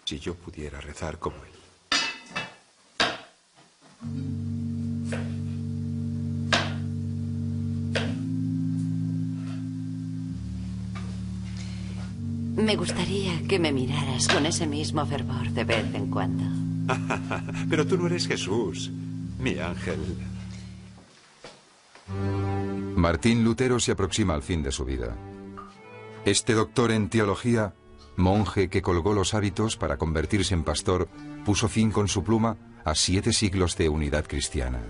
Si yo pudiera rezar como él. Me gustaría que me miraras con ese mismo fervor de vez en cuando. Pero tú no eres Jesús, mi ángel. Martín Lutero se aproxima al fin de su vida. Este doctor en teología, monje que colgó los hábitos para convertirse en pastor, puso fin con su pluma a 7 siglos de unidad cristiana.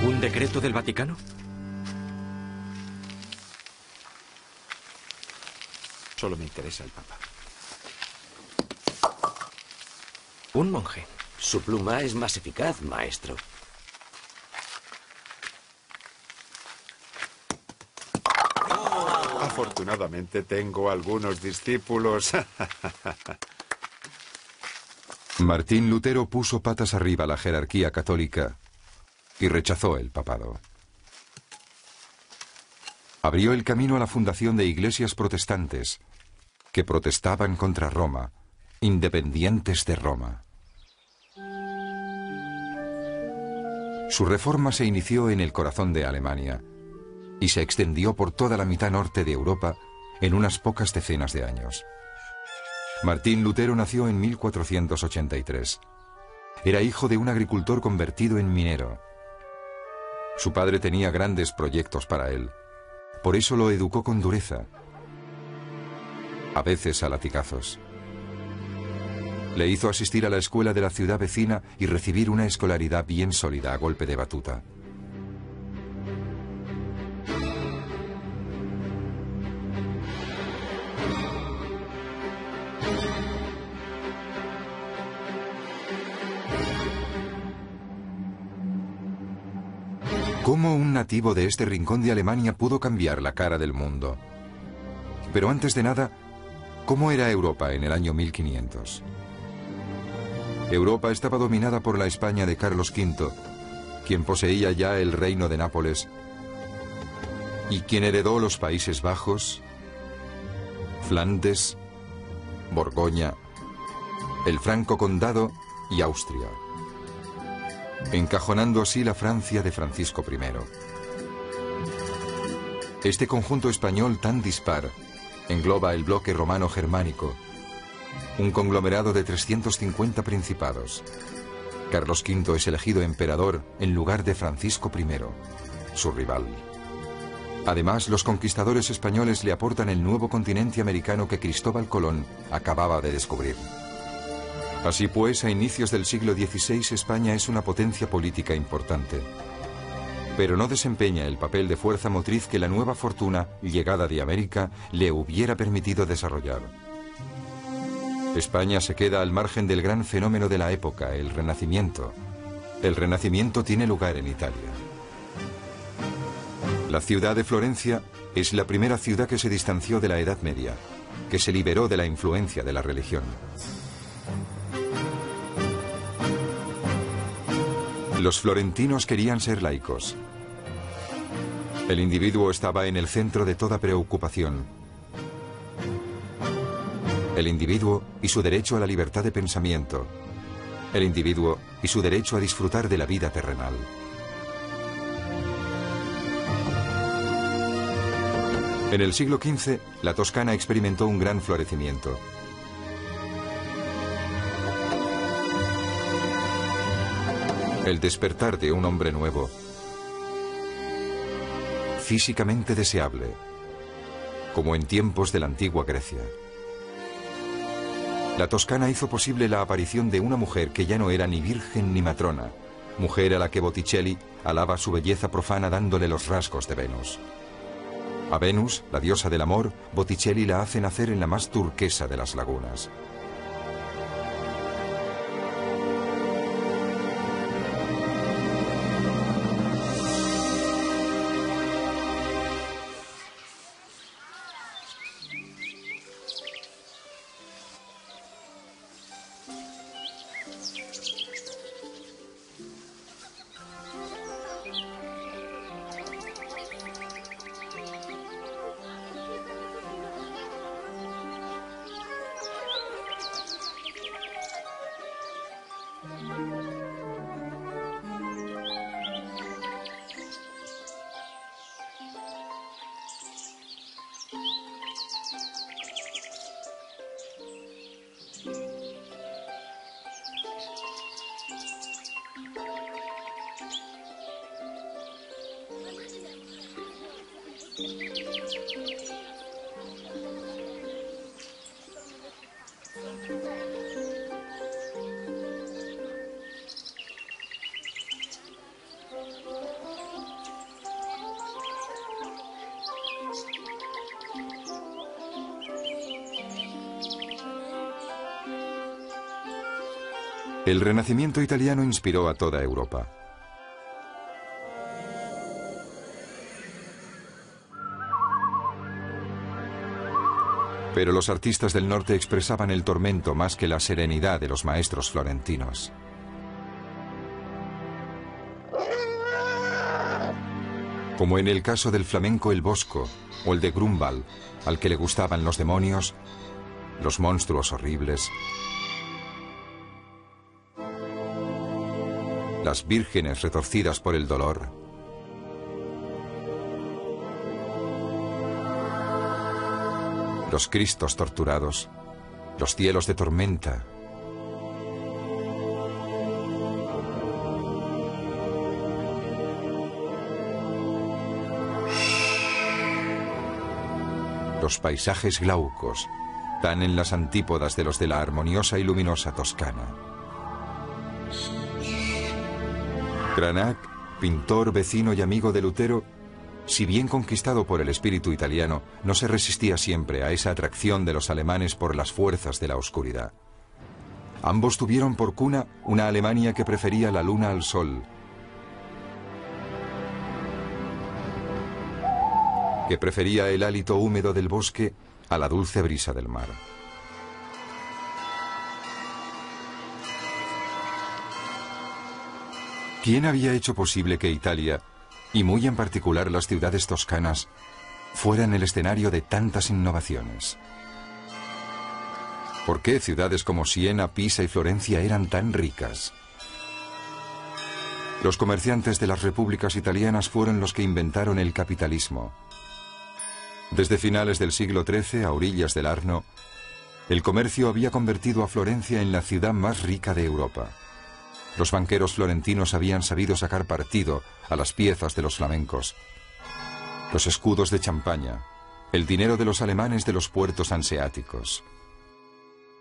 ¿Un decreto del Vaticano? Solo me interesa el Papa. Un monje. Su pluma es más eficaz, maestro. Afortunadamente tengo algunos discípulos. Martín Lutero puso patas arriba la jerarquía católica y rechazó el papado. Abrió el camino a la fundación de iglesias protestantes que protestaban contra Roma, independientes de Roma. Su reforma se inició en el corazón de Alemania y se extendió por toda la mitad norte de Europa en unas pocas decenas de años. Martín Lutero nació en 1483. Era hijo de un agricultor convertido en minero. Su padre tenía grandes proyectos para él. Por eso lo educó con dureza, a veces a latigazos. Le hizo asistir a la escuela de la ciudad vecina y recibir una escolaridad bien sólida a golpe de batuta. ¿Cómo un nativo de este rincón de Alemania pudo cambiar la cara del mundo? Pero antes de nada, ¿cómo era Europa en el año 1500? Europa estaba dominada por la España de Carlos V, quien poseía ya el reino de Nápoles y quien heredó los Países Bajos, Flandes, Borgoña, el Franco Condado y Austria, encajonando así la Francia de Francisco I. Este conjunto español tan dispar engloba el bloque romano-germánico, un conglomerado de 350 principados. Carlos V es elegido emperador en lugar de Francisco I, su rival. Además, los conquistadores españoles le aportan el nuevo continente americano que Cristóbal Colón acababa de descubrir. Así pues, a inicios del siglo XVI, España es una potencia política importante, pero no desempeña el papel de fuerza motriz que la nueva fortuna, llegada de América, le hubiera permitido desarrollar. España se queda al margen del gran fenómeno de la época, el Renacimiento. El Renacimiento tiene lugar en Italia. La ciudad de Florencia es la primera ciudad que se distanció de la Edad Media, que se liberó de la influencia de la religión. Los florentinos querían ser laicos. El individuo estaba en el centro de toda preocupación. El individuo y su derecho a la libertad de pensamiento. El individuo y su derecho a disfrutar de la vida terrenal. En el siglo XV, la Toscana experimentó un gran florecimiento. El despertar de un hombre nuevo, físicamente deseable, como en tiempos de la antigua Grecia. La Toscana hizo posible la aparición de una mujer que ya no era ni virgen ni matrona, mujer a la que Botticelli alaba su belleza profana dándole los rasgos de Venus. A Venus, la diosa del amor, Botticelli la hace nacer en la más turquesa de las lagunas. El Renacimiento italiano inspiró a toda Europa. Pero los artistas del norte expresaban el tormento más que la serenidad de los maestros florentinos. Como en el caso del flamenco El Bosco o el de Grunwald, al que le gustaban los demonios, los monstruos horribles, las vírgenes retorcidas por el dolor, los Cristos torturados, los cielos de tormenta, los paisajes glaucos, tan en las antípodas de los de la armoniosa y luminosa Toscana. Cranach, pintor, vecino y amigo de Lutero, si bien conquistado por el espíritu italiano, no se resistía siempre a esa atracción de los alemanes por las fuerzas de la oscuridad. Ambos tuvieron por cuna una Alemania que prefería la luna al sol, que prefería el hálito húmedo del bosque a la dulce brisa del mar. ¿Quién había hecho posible que Italia, y muy en particular las ciudades toscanas, fueran el escenario de tantas innovaciones? ¿Por qué ciudades como Siena, Pisa y Florencia eran tan ricas? Los comerciantes de las repúblicas italianas fueron los que inventaron el capitalismo. Desde finales del siglo XIII, a orillas del Arno, el comercio había convertido a Florencia en la ciudad más rica de Europa. Los banqueros florentinos habían sabido sacar partido a las piezas de los flamencos, los escudos de Champaña, el dinero de los alemanes de los puertos hanseáticos.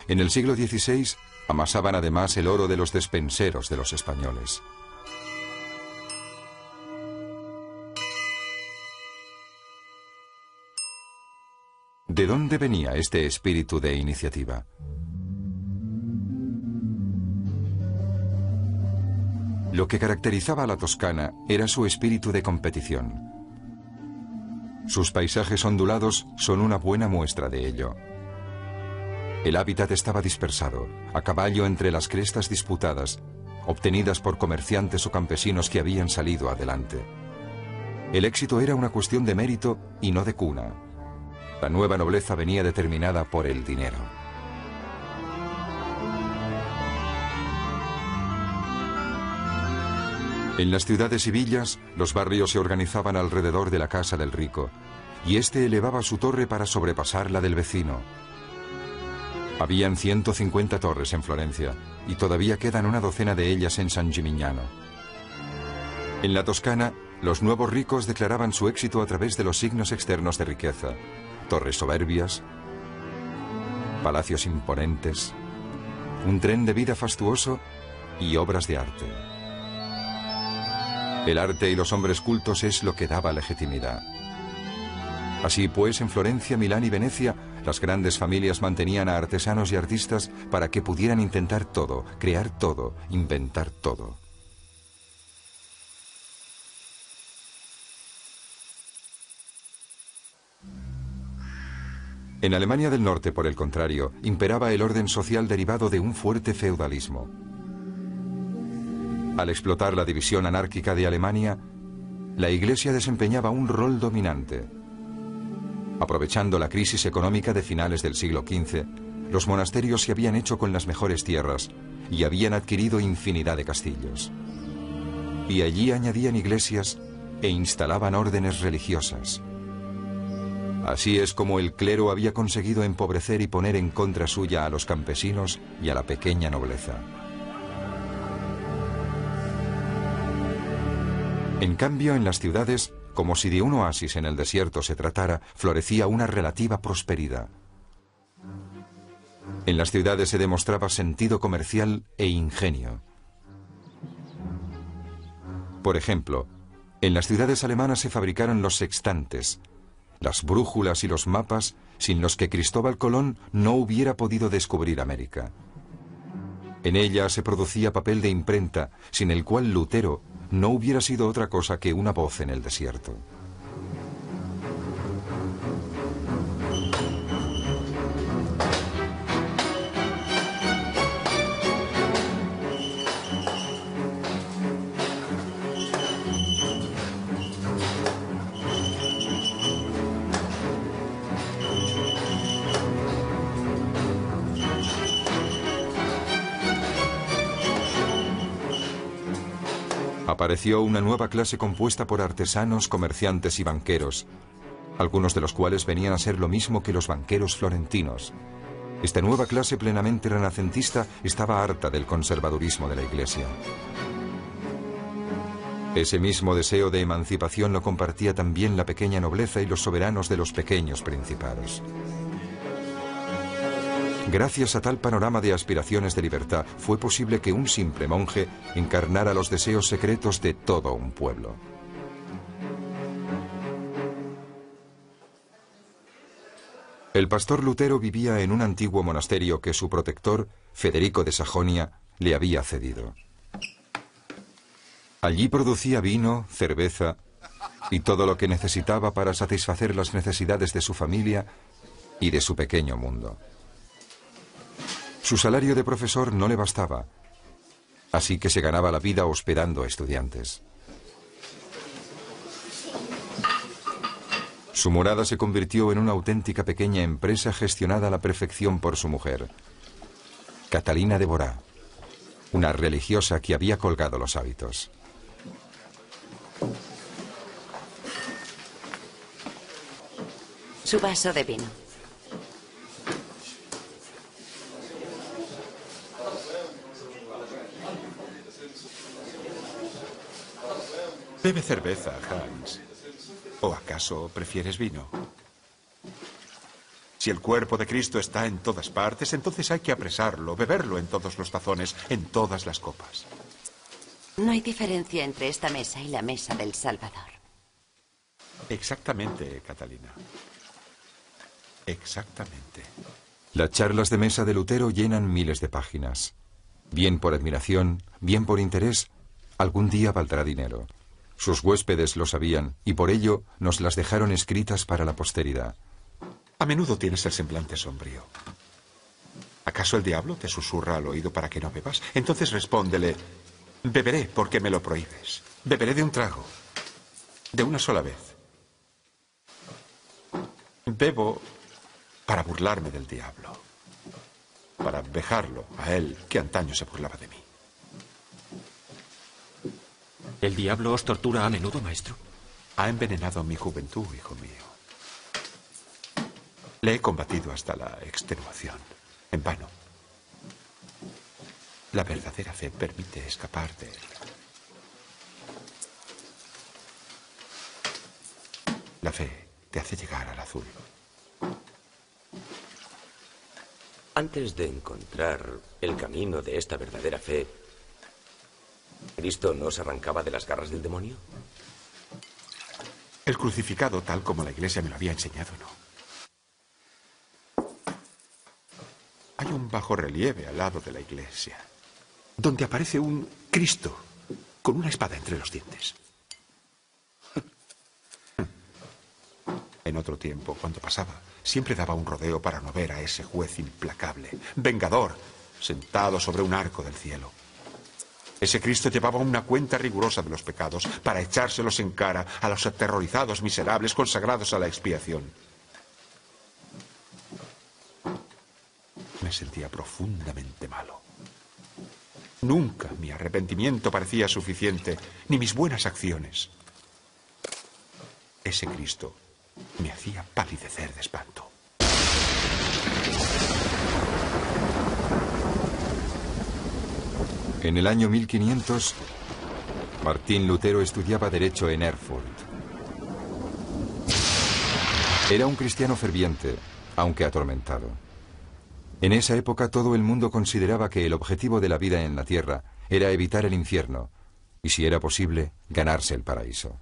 En el siglo XVI amasaban además el oro de los despenseros de los españoles. ¿De dónde venía este espíritu de iniciativa? Lo que caracterizaba a la Toscana era su espíritu de competición. Sus paisajes ondulados son una buena muestra de ello. El hábitat estaba dispersado, a caballo entre las crestas disputadas, obtenidas por comerciantes o campesinos que habían salido adelante. El éxito era una cuestión de mérito y no de cuna. La nueva nobleza venía determinada por el dinero. En las ciudades y villas, los barrios se organizaban alrededor de la casa del rico, y éste elevaba su torre para sobrepasar la del vecino. Habían 150 torres en Florencia, y todavía quedan una docena de ellas en San Gimignano. En la Toscana, los nuevos ricos declaraban su éxito a través de los signos externos de riqueza: torres soberbias, palacios imponentes, un tren de vida fastuoso y obras de arte. El arte y los hombres cultos es lo que daba legitimidad. Así pues, en Florencia, Milán y Venecia, las grandes familias mantenían a artesanos y artistas para que pudieran intentar todo, crear todo, inventar todo. En Alemania del Norte, por el contrario, imperaba el orden social derivado de un fuerte feudalismo. Al explotar la división anárquica de Alemania, la Iglesia desempeñaba un rol dominante. Aprovechando la crisis económica de finales del siglo XV, los monasterios se habían hecho con las mejores tierras y habían adquirido infinidad de castillos. Y allí añadían iglesias e instalaban órdenes religiosas. Así es como el clero había conseguido empobrecer y poner en contra suya a los campesinos y a la pequeña nobleza. En cambio, en las ciudades, como si de un oasis en el desierto se tratara, florecía una relativa prosperidad. En las ciudades se demostraba sentido comercial e ingenio. Por ejemplo, en las ciudades alemanas se fabricaron los sextantes, las brújulas y los mapas sin los que Cristóbal Colón no hubiera podido descubrir América. En ella se producía papel de imprenta, sin el cual Lutero no hubiera sido otra cosa que una voz en el desierto. Apareció una nueva clase compuesta por artesanos, comerciantes y banqueros, algunos de los cuales venían a ser lo mismo que los banqueros florentinos. Esta nueva clase plenamente renacentista estaba harta del conservadurismo de la Iglesia. Ese mismo deseo de emancipación lo compartía también la pequeña nobleza y los soberanos de los pequeños principados. Gracias a tal panorama de aspiraciones de libertad, fue posible que un simple monje encarnara los deseos secretos de todo un pueblo. El pastor Lutero vivía en un antiguo monasterio que su protector, Federico de Sajonia, le había cedido. Allí producía vino, cerveza y todo lo que necesitaba para satisfacer las necesidades de su familia y de su pequeño mundo. Su salario de profesor no le bastaba, así que se ganaba la vida hospedando a estudiantes. Su morada se convirtió en una auténtica pequeña empresa gestionada a la perfección por su mujer, Catalina de Borá, una religiosa que había colgado los hábitos. Su vaso de vino. Bebe cerveza, Hans. ¿O acaso prefieres vino? Si el cuerpo de Cristo está en todas partes, entonces hay que apresarlo, beberlo en todos los tazones, en todas las copas. No hay diferencia entre esta mesa y la mesa del Salvador. Exactamente, Catalina. Exactamente. Las charlas de mesa de Lutero llenan miles de páginas. Bien por admiración, bien por interés, algún día valdrá dinero. Sus huéspedes lo sabían y por ello nos las dejaron escritas para la posteridad. A menudo tienes el semblante sombrío. ¿Acaso el diablo te susurra al oído para que no bebas? Entonces respóndele: beberé porque me lo prohíbes. Beberé de un trago. De una sola vez. Bebo para burlarme del diablo. Para vejarlo a él que antaño se burlaba de mí. ¿El diablo os tortura a menudo, maestro? Ha envenenado mi juventud, hijo mío. Le he combatido hasta la extenuación, en vano. La verdadera fe permite escapar de él. La fe te hace llegar al azul. Antes de encontrar el camino de esta verdadera fe, ¿Cristo no se arrancaba de las garras del demonio? El crucificado, tal como la Iglesia me lo había enseñado, no. Hay un bajorrelieve al lado de la Iglesia, donde aparece un Cristo con una espada entre los dientes. En otro tiempo, cuando pasaba, siempre daba un rodeo para no ver a ese juez implacable, vengador, sentado sobre un arco del cielo. Ese Cristo llevaba una cuenta rigurosa de los pecados para echárselos en cara a los aterrorizados miserables consagrados a la expiación. Me sentía profundamente malo. Nunca mi arrepentimiento parecía suficiente, ni mis buenas acciones. Ese Cristo me hacía palidecer de espanto. En el año 1500, Martín Lutero estudiaba Derecho en Erfurt. Era un cristiano ferviente, aunque atormentado. En esa época todo el mundo consideraba que el objetivo de la vida en la tierra era evitar el infierno y, si era posible, ganarse el paraíso.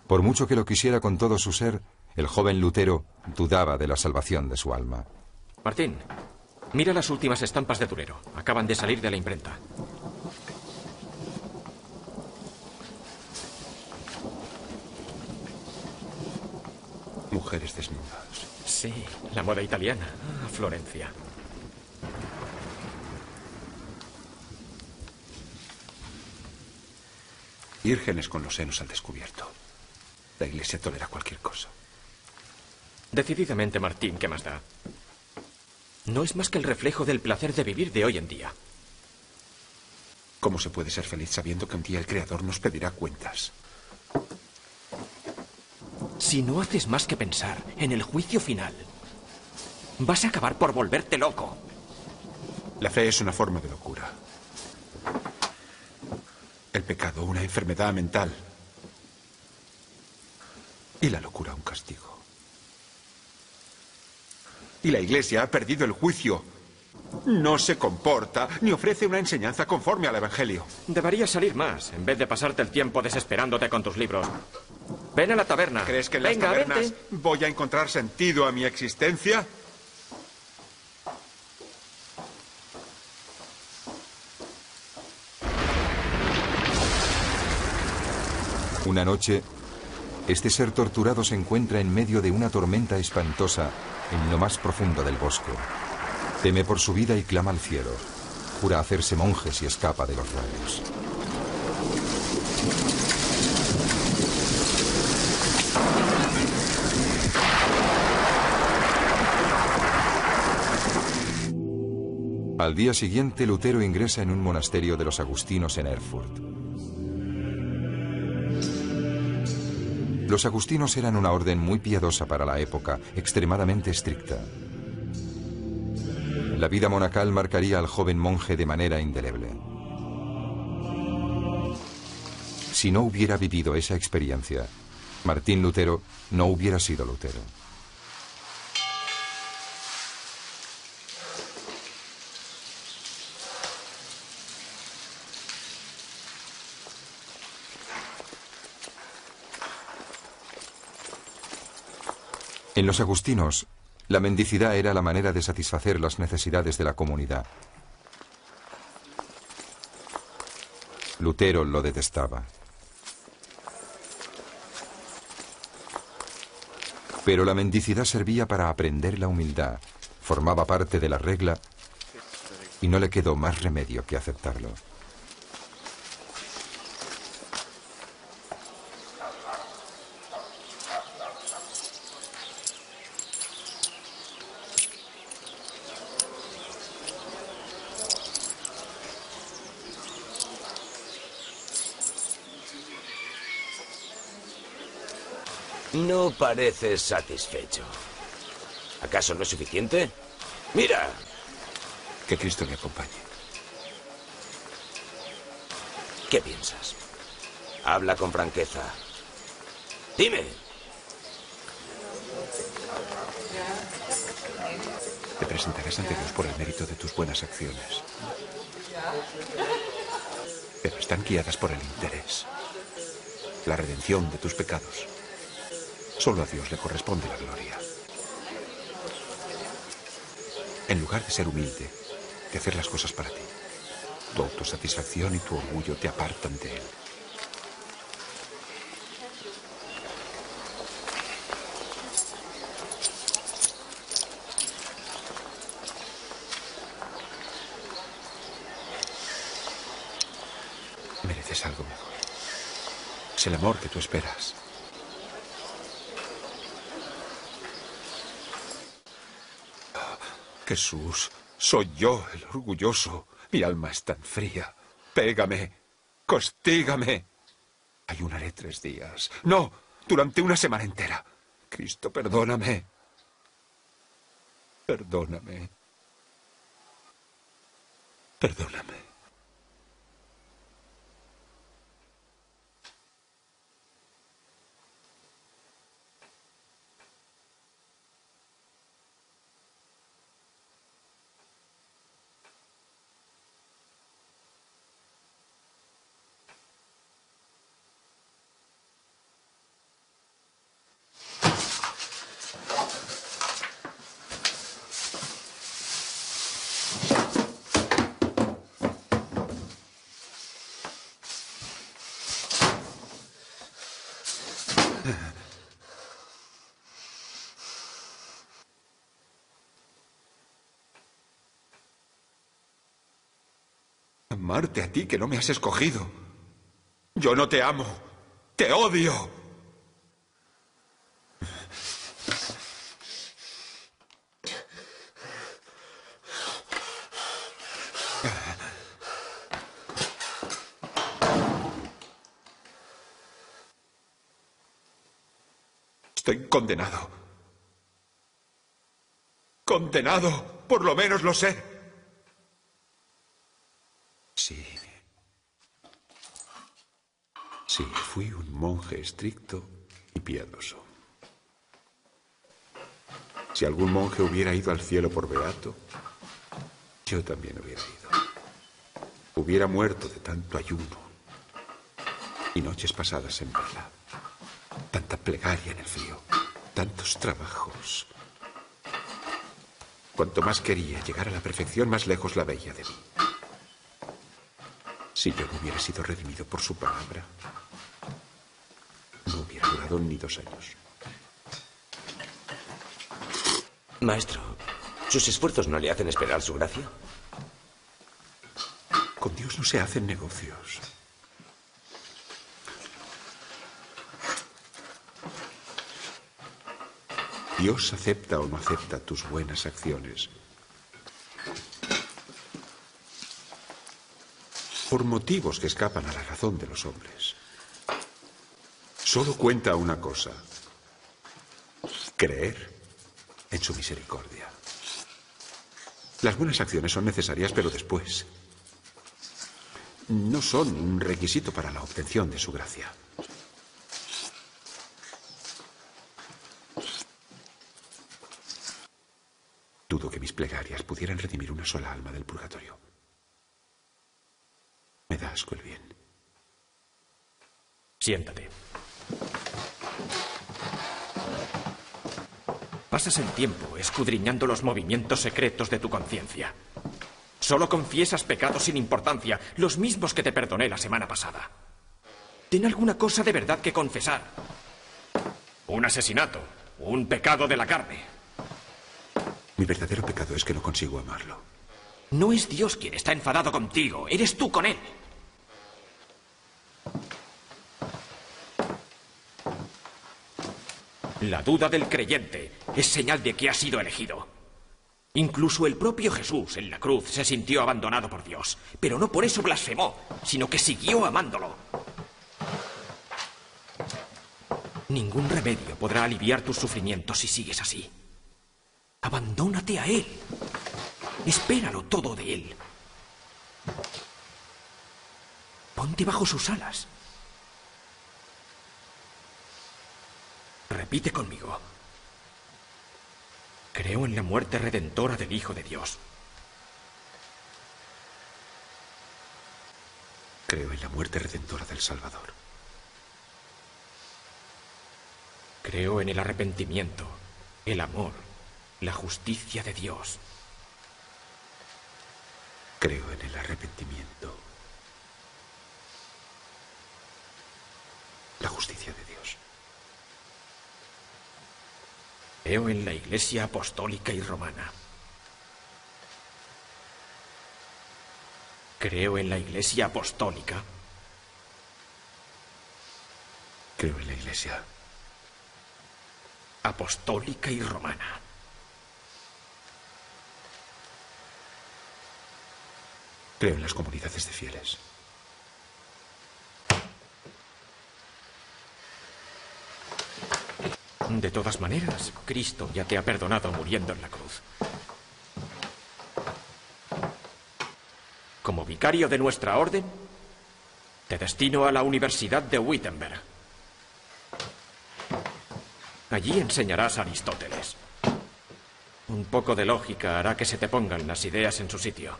Por mucho que lo quisiera con todo su ser, el joven Lutero dudaba de la salvación de su alma. Martín, mira las últimas estampas de Durero. Acaban de salir de la imprenta. Mujeres desnudas. Sí, la moda italiana. Ah, Florencia. Vírgenes con los senos al descubierto. La Iglesia tolera cualquier cosa. Decididamente, Martín, ¿qué más da? No es más que el reflejo del placer de vivir de hoy en día. ¿Cómo se puede ser feliz sabiendo que un día el Creador nos pedirá cuentas? Si no haces más que pensar en el juicio final, vas a acabar por volverte loco. La fe es una forma de locura. El pecado, una enfermedad mental. Y la locura, un castigo. Y la Iglesia ha perdido el juicio. No se comporta ni ofrece una enseñanza conforme al Evangelio. Deberías salir más, en vez de pasarte el tiempo desesperándote con tus libros. Ven a la taberna. ¿Crees que en las tabernas vente. voy a encontrar sentido a mi existencia? Una noche, este ser torturado se encuentra en medio de una tormenta espantosa en lo más profundo del bosque. Teme por su vida y clama al cielo. Jura hacerse monje si escapa de los rayos. Al día siguiente, Lutero ingresa en un monasterio de los agustinos en Erfurt. Los agustinos eran una orden muy piadosa para la época, extremadamente estricta. La vida monacal marcaría al joven monje de manera indeleble. Si no hubiera vivido esa experiencia, Martín Lutero no hubiera sido Lutero. En los agustinos, la mendicidad era la manera de satisfacer las necesidades de la comunidad. Lutero lo detestaba. Pero la mendicidad servía para aprender la humildad, formaba parte de la regla y no le quedó más remedio que aceptarlo. No pareces satisfecho. ¿Acaso no es suficiente? ¡Mira! Que Cristo le acompañe. ¿Qué piensas? Habla con franqueza. Dime. Te presentarás ante Dios por el mérito de tus buenas acciones. Pero están guiadas por el interés. La redención de tus pecados. Solo a Dios le corresponde la gloria. En lugar de ser humilde, de hacer las cosas para ti, tu autosatisfacción y tu orgullo te apartan de Él. Mereces algo mejor. Es el amor que tú esperas. Jesús, soy yo el orgulloso. Mi alma es tan fría. Pégame, castígame. Ayunaré 3 días. No, durante una semana entera. Cristo, perdóname. Perdóname. Perdóname. Amarte a ti que no me has escogido. Yo no te amo. Te odio. Estoy condenado. Condenado. Por lo menos lo sé. Sí, fui un monje estricto y piadoso. Si algún monje hubiera ido al cielo por beato, yo también hubiera ido. Hubiera muerto de tanto ayuno y noches pasadas en vela. Tanta plegaria en el frío, tantos trabajos. Cuanto más quería llegar a la perfección, más lejos la veía de mí. Si yo no hubiera sido redimido por su palabra, no hubiera durado ni 2 años. Maestro, ¿sus esfuerzos no le hacen esperar su gracia? Con Dios no se hacen negocios. Dios acepta o no acepta tus buenas acciones por motivos que escapan a la razón de los hombres. Solo cuenta una cosa: creer en su misericordia. Las buenas acciones son necesarias, pero después. No son un requisito para la obtención de su gracia. Dudo que mis plegarias pudieran redimir una sola alma del purgatorio. Me da asco el bien. Siéntate. Pasas el tiempo escudriñando los movimientos secretos de tu conciencia. Solo confiesas pecados sin importancia, los mismos que te perdoné la semana pasada. Ten alguna cosa de verdad que confesar. Un asesinato, un pecado de la carne. Mi verdadero pecado es que no consigo amarlo. No es Dios quien está enfadado contigo, eres tú con él. La duda del creyente es señal de que ha sido elegido. Incluso el propio Jesús en la cruz se sintió abandonado por Dios, pero no por eso blasfemó, sino que siguió amándolo. Ningún remedio podrá aliviar tus sufrimientos si sigues así. Abandónate a Él. Espéralo todo de Él. Ponte bajo sus alas. Repite conmigo. Creo en la muerte redentora del Hijo de Dios. Creo en la muerte redentora del Salvador. Creo en el arrepentimiento, el amor, la justicia de Dios. Creo en el arrepentimiento, la justicia de Dios. Creo en la Iglesia Apostólica y Romana. Creo en la Iglesia Apostólica. Creo en la Iglesia Apostólica y Romana. Creo en las comunidades de fieles. De todas maneras, Cristo ya te ha perdonado muriendo en la cruz. Como vicario de nuestra orden, te destino a la Universidad de Wittenberg. Allí enseñarás a Aristóteles. Un poco de lógica hará que se te pongan las ideas en su sitio.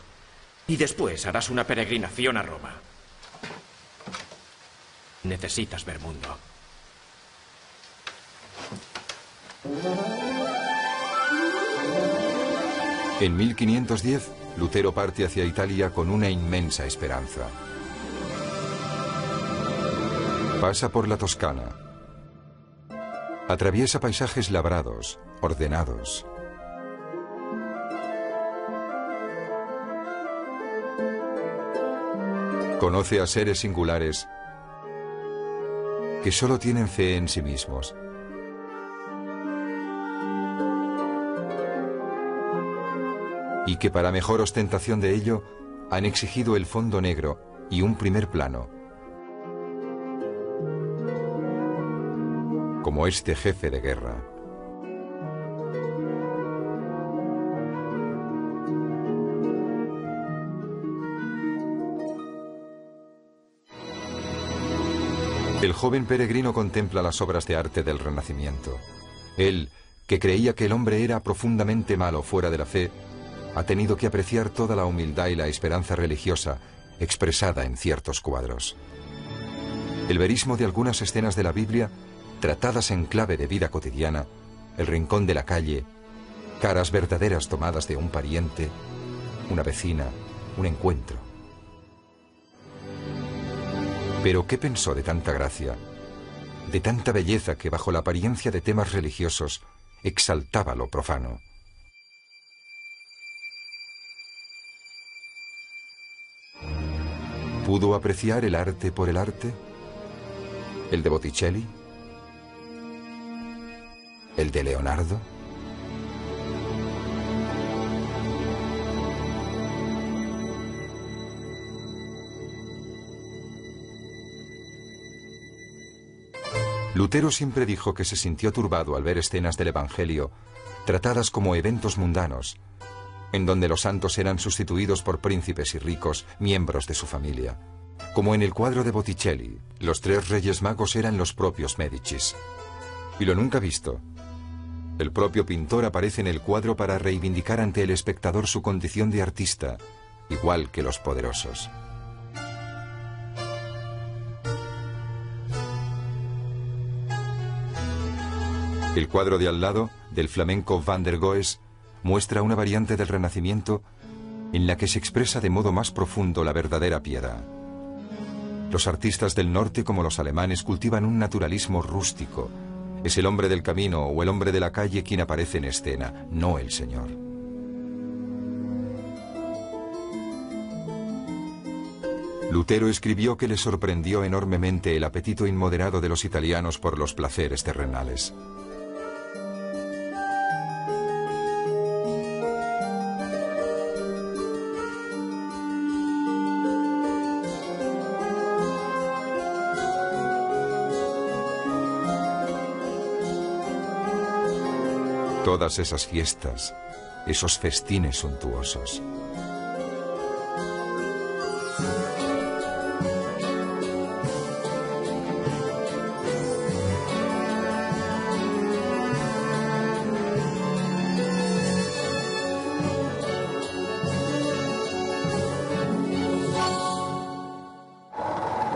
Y después harás una peregrinación a Roma. Necesitas ver mundo. En 1510, Lutero parte hacia Italia con una inmensa esperanza. Pasa por la Toscana. Atraviesa paisajes labrados, ordenados. Conoce a seres singulares que solo tienen fe en sí mismos. Y que para mejor ostentación de ello han exigido el fondo negro y un primer plano. Como este jefe de guerra. El joven peregrino contempla las obras de arte del Renacimiento. Él, que creía que el hombre era profundamente malo fuera de la fe, ha tenido que apreciar toda la humildad y la esperanza religiosa expresada en ciertos cuadros. El verismo de algunas escenas de la Biblia, tratadas en clave de vida cotidiana, el rincón de la calle, caras verdaderas tomadas de un pariente, una vecina, un encuentro. Pero ¿qué pensó de tanta gracia, de tanta belleza que bajo la apariencia de temas religiosos exaltaba lo profano? ¿Pudo apreciar el arte por el arte? ¿El de Botticelli? ¿El de Leonardo? Lutero siempre dijo que se sintió turbado al ver escenas del Evangelio tratadas como eventos mundanos, en donde los santos eran sustituidos por príncipes y ricos, miembros de su familia. Como en el cuadro de Botticelli, los tres reyes magos eran los propios Médicis. Y lo nunca visto. El propio pintor aparece en el cuadro para reivindicar ante el espectador su condición de artista, igual que los poderosos. El cuadro de al lado, del flamenco Van der Goes, muestra una variante del Renacimiento en la que se expresa de modo más profundo la verdadera piedad. Los artistas del norte, como los alemanes, cultivan un naturalismo rústico. Es el hombre del camino o el hombre de la calle quien aparece en escena, no el Señor. Lutero escribió que le sorprendió enormemente el apetito inmoderado de los italianos por los placeres terrenales. Todas esas fiestas, esos festines suntuosos.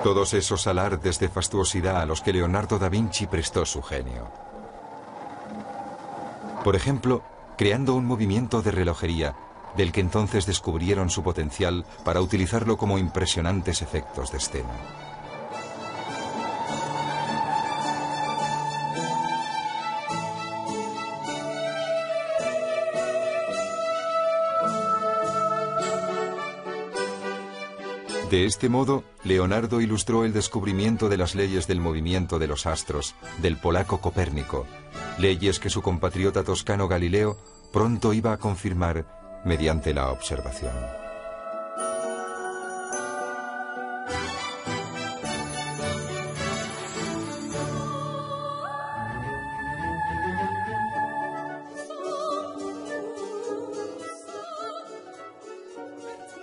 Todos esos alardes de fastuosidad a los que Leonardo da Vinci prestó su genio. Por ejemplo, creando un movimiento de relojería, del que entonces descubrieron su potencial para utilizarlo como impresionantes efectos de escena. De este modo, Leonardo ilustró el descubrimiento de las leyes del movimiento de los astros, del polaco Copérnico, leyes que su compatriota toscano Galileo pronto iba a confirmar mediante la observación.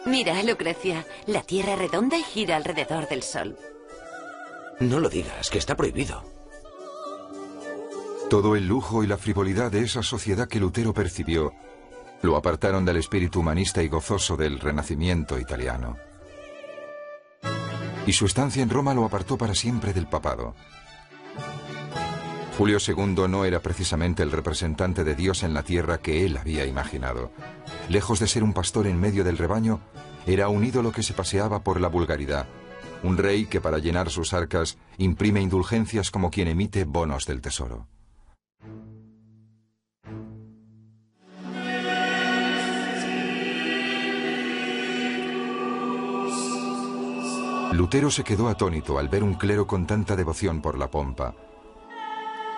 Mira, Lucrecia, la Tierra es redonda y gira alrededor del Sol. No lo digas, que está prohibido. Todo el lujo y la frivolidad de esa sociedad que Lutero percibió lo apartaron del espíritu humanista y gozoso del Renacimiento italiano. Y su estancia en Roma lo apartó para siempre del papado. Julio II no era precisamente el representante de Dios en la tierra que él había imaginado. Lejos de ser un pastor en medio del rebaño, era un ídolo que se paseaba por la vulgaridad, un rey que para llenar sus arcas imprime indulgencias como quien emite bonos del tesoro. Lutero se quedó atónito al ver un clero con tanta devoción por la pompa,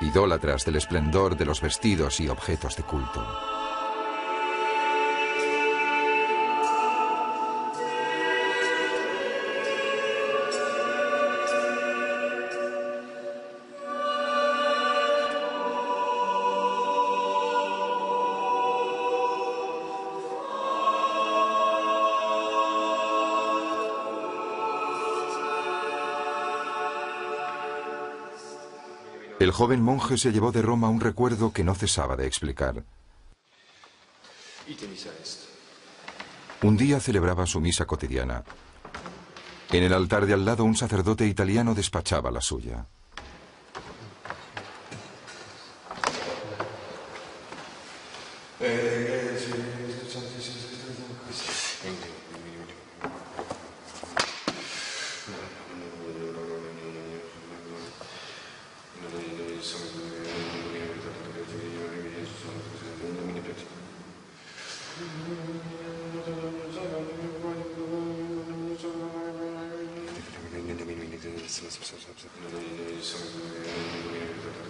idólatras del esplendor de los vestidos y objetos de culto. El joven monje se llevó de Roma un recuerdo que no cesaba de explicar. Un día celebraba su misa cotidiana. En el altar de al lado un sacerdote italiano despachaba la suya.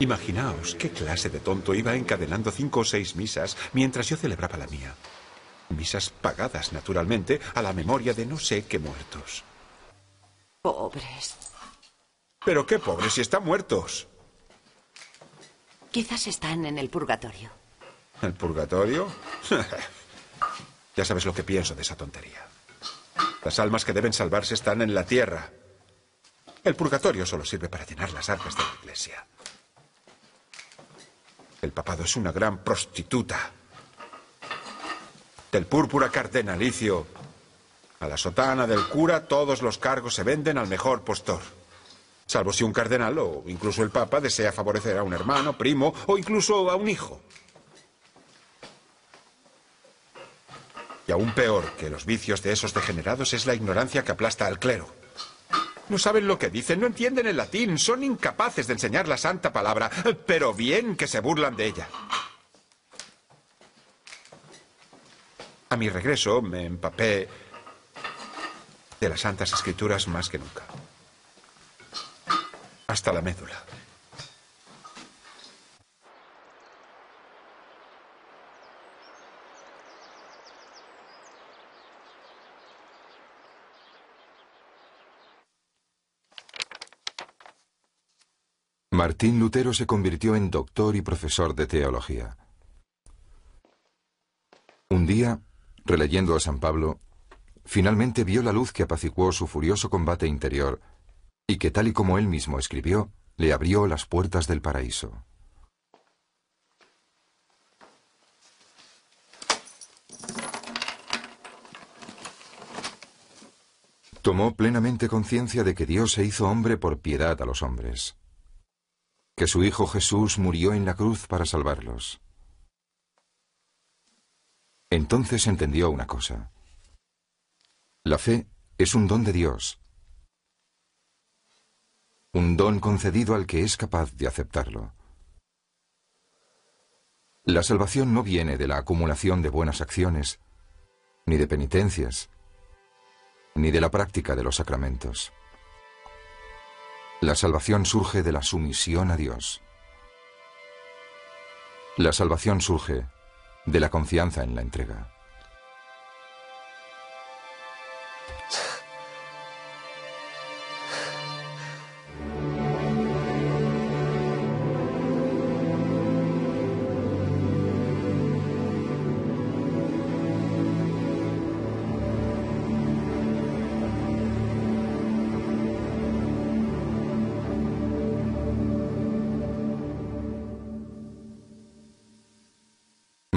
Imaginaos qué clase de tonto iba encadenando 5 o 6 misas mientras yo celebraba la mía. Misas pagadas, naturalmente, a la memoria de no sé qué muertos. Pobres. ¿Pero qué pobres si están muertos? Quizás están en el purgatorio. ¿El purgatorio? Ya sabes lo que pienso de esa tontería. Las almas que deben salvarse están en la tierra. El purgatorio solo sirve para llenar las arcas de la iglesia. El papado es una gran prostituta. Del púrpura cardenalicio a la sotana del cura, todos los cargos se venden al mejor postor. Salvo si un cardenal o incluso el papa desea favorecer a un hermano, primo o incluso a un hijo. Y aún peor que los vicios de esos degenerados es la ignorancia que aplasta al clero. No saben lo que dicen, no entienden el latín, son incapaces de enseñar la santa palabra, pero bien que se burlan de ella. A mi regreso me empapé de las santas escrituras más que nunca. Hasta la médula. Martín Lutero se convirtió en doctor y profesor de teología. Un día, releyendo a San Pablo, finalmente vio la luz que apaciguó su furioso combate interior y que, tal y como él mismo escribió, le abrió las puertas del paraíso. Tomó plenamente conciencia de que Dios se hizo hombre por piedad a los hombres, que su Hijo Jesús murió en la cruz para salvarlos, Entonces entendió una cosa. La fe es un don de Dios. Un don concedido al que es capaz de aceptarlo. La salvación no viene de la acumulación de buenas acciones, ni de penitencias, ni de la práctica de los sacramentos. La salvación surge de la sumisión a Dios. La salvación surge de la confianza en la entrega.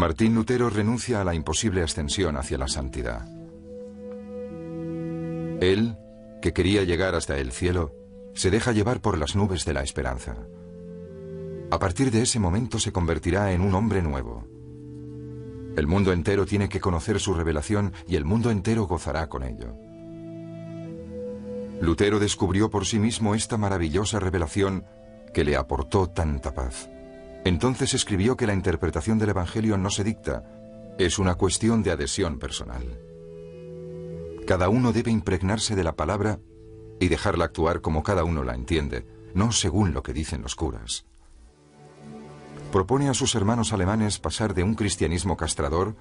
Martín Lutero renuncia a la imposible ascensión hacia la santidad. Él, que quería llegar hasta el cielo, se deja llevar por las nubes de la esperanza. A partir de ese momento se convertirá en un hombre nuevo. El mundo entero tiene que conocer su revelación y el mundo entero gozará con ello. Lutero descubrió por sí mismo esta maravillosa revelación que le aportó tanta paz. Entonces escribió que la interpretación del Evangelio no se dicta, es una cuestión de adhesión personal. Cada uno debe impregnarse de la palabra y dejarla actuar como cada uno la entiende, no según lo que dicen los curas. Propone a sus hermanos alemanes pasar de un cristianismo castrador,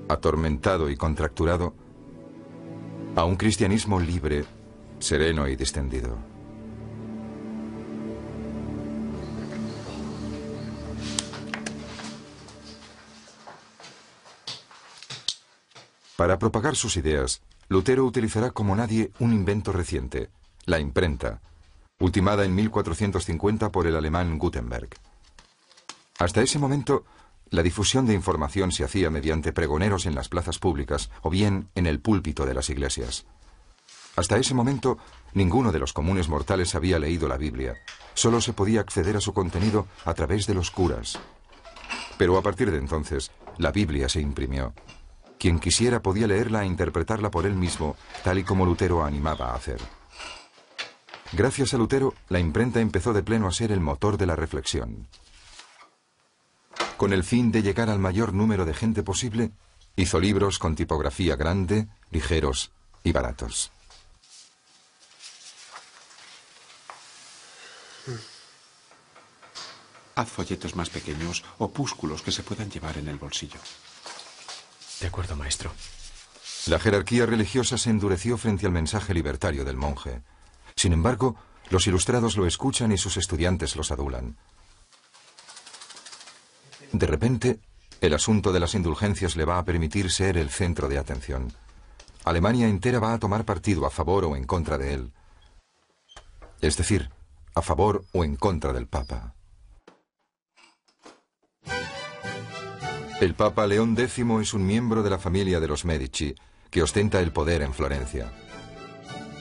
atormentado y contracturado, a un cristianismo libre, sereno y distendido. Para propagar sus ideas, Lutero utilizará como nadie un invento reciente, la imprenta, ultimada en 1450 por el alemán Gutenberg. Hasta ese momento, la difusión de información se hacía mediante pregoneros en las plazas públicas o bien en el púlpito de las iglesias. Hasta ese momento, ninguno de los comunes mortales había leído la Biblia. Solo se podía acceder a su contenido a través de los curas. Pero a partir de entonces, la Biblia se imprimió. Quien quisiera podía leerla e interpretarla por él mismo, tal y como Lutero animaba a hacer. Gracias a Lutero, la imprenta empezó de pleno a ser el motor de la reflexión. Con el fin de llegar al mayor número de gente posible, hizo libros con tipografía grande, ligeros y baratos. Haz folletos más pequeños, opúsculos que se puedan llevar en el bolsillo. De acuerdo, maestro. La jerarquía religiosa se endureció frente al mensaje libertario del monje. Sin embargo, los ilustrados lo escuchan y sus estudiantes los adulan. De repente, el asunto de las indulgencias le va a permitir ser el centro de atención. Alemania entera va a tomar partido a favor o en contra de él. Es decir, a favor o en contra del Papa. El Papa León X es un miembro de la familia de los Medici, que ostenta el poder en Florencia.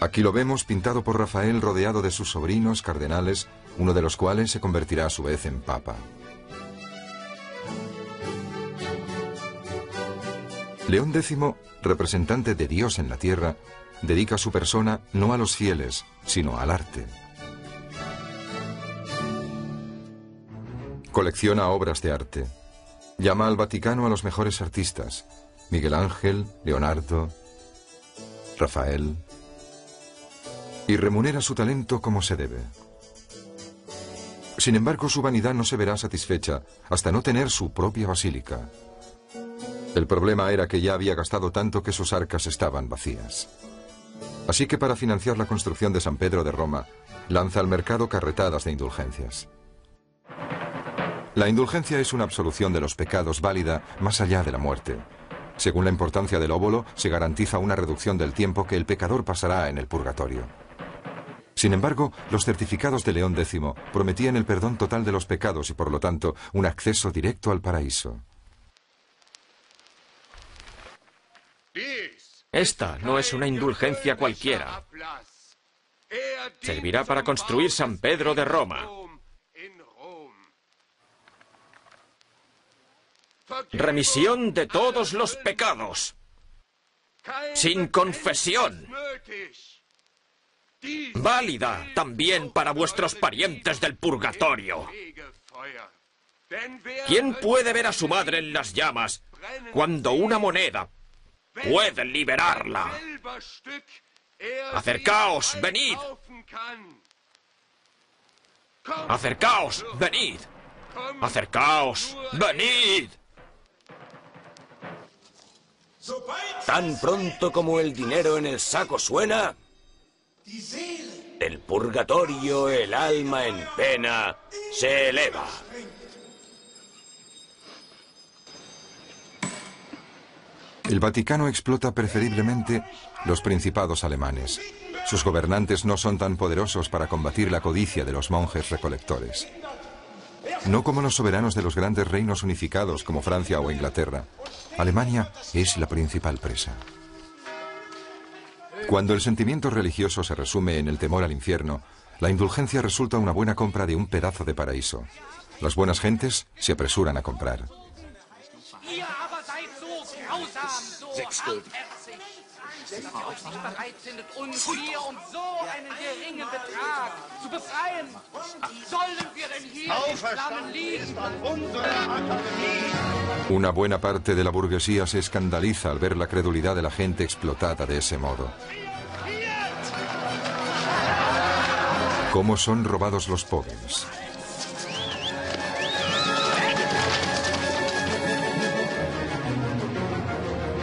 Aquí lo vemos pintado por Rafael rodeado de sus sobrinos cardenales, uno de los cuales se convertirá a su vez en Papa. León X, representante de Dios en la tierra, dedica su persona no a los fieles, sino al arte. Colecciona obras de arte. Llama al Vaticano a los mejores artistas: Miguel Ángel, Leonardo, Rafael, y remunera su talento como se debe. Sin embargo, su vanidad no se verá satisfecha hasta no tener su propia basílica. El problema era que ya había gastado tanto que sus arcas estaban vacías. Así que para financiar la construcción de San Pedro de Roma, lanza al mercado carretadas de indulgencias. La indulgencia es una absolución de los pecados válida más allá de la muerte. Según la importancia del óbolo, se garantiza una reducción del tiempo que el pecador pasará en el purgatorio. Sin embargo, los certificados de León X prometían el perdón total de los pecados y, por lo tanto, un acceso directo al paraíso. Esta no es una indulgencia cualquiera. Servirá para construir San Pedro de Roma. remisión de todos los pecados, sin confesión, válida también para vuestros parientes del purgatorio. ¿Quién puede ver a su madre en las llamas cuando una moneda puede liberarla? Acercaos, venid. Acercaos, venid. Acercaos, venid. Tan pronto como el dinero en el saco suena, del purgatorio el alma en pena se eleva. El Vaticano explota preferiblemente los principados alemanes. Sus gobernantes no son tan poderosos para combatir la codicia de los monjes recolectores. No como los soberanos de los grandes reinos unificados como Francia o Inglaterra. Alemania es la principal presa. Cuando el sentimiento religioso se resume en el temor al infierno, la indulgencia resulta una buena compra de un pedazo de paraíso. Las buenas gentes se apresuran a comprar. Una buena parte de la burguesía se escandaliza al ver la credulidad de la gente explotada de ese modo. ¿Cómo son robados los pobres?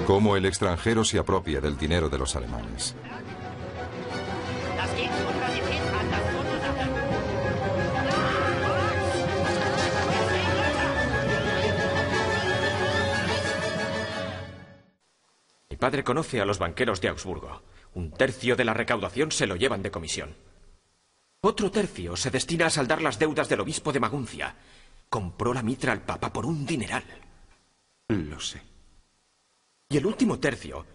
Cómo el extranjero se apropia del dinero de los alemanes. Mi padre conoce a los banqueros de Augsburgo. 1/3 de la recaudación se lo llevan de comisión. Otro tercio se destina a saldar las deudas del obispo de Maguncia. Compró la mitra al papa por un dineral. Lo sé. Y el último tercio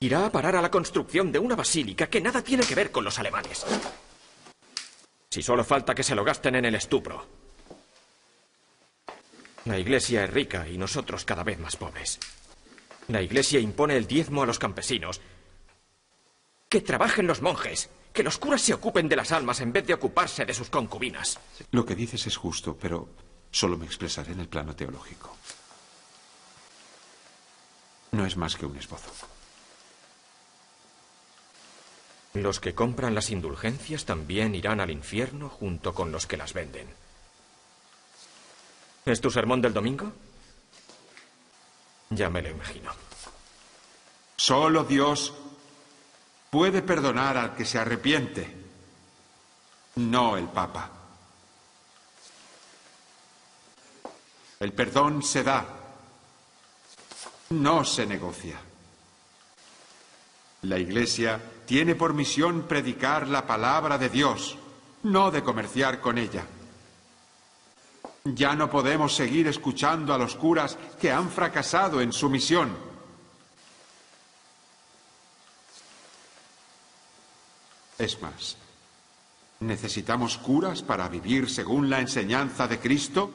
irá a parar a la construcción de una basílica que nada tiene que ver con los alemanes. Si solo falta que se lo gasten en el estupro. La iglesia es rica y nosotros cada vez más pobres. La iglesia impone el diezmo a los campesinos. Que trabajen los monjes. Que los curas se ocupen de las almas en vez de ocuparse de sus concubinas. Lo que dices es justo, pero solo me expresaré en el plano teológico. No es más que un esbozo. Los que compran las indulgencias también irán al infierno junto con los que las venden. ¿Es tu sermón del domingo? Ya me lo imagino. Solo Dios puede perdonar al que se arrepiente, no el Papa. El perdón se da, no se negocia. La Iglesia tiene por misión predicar la palabra de Dios, no de comerciar con ella. Ya no podemos seguir escuchando a los curas que han fracasado en su misión. Es más, ¿necesitamos curas para vivir según la enseñanza de Cristo?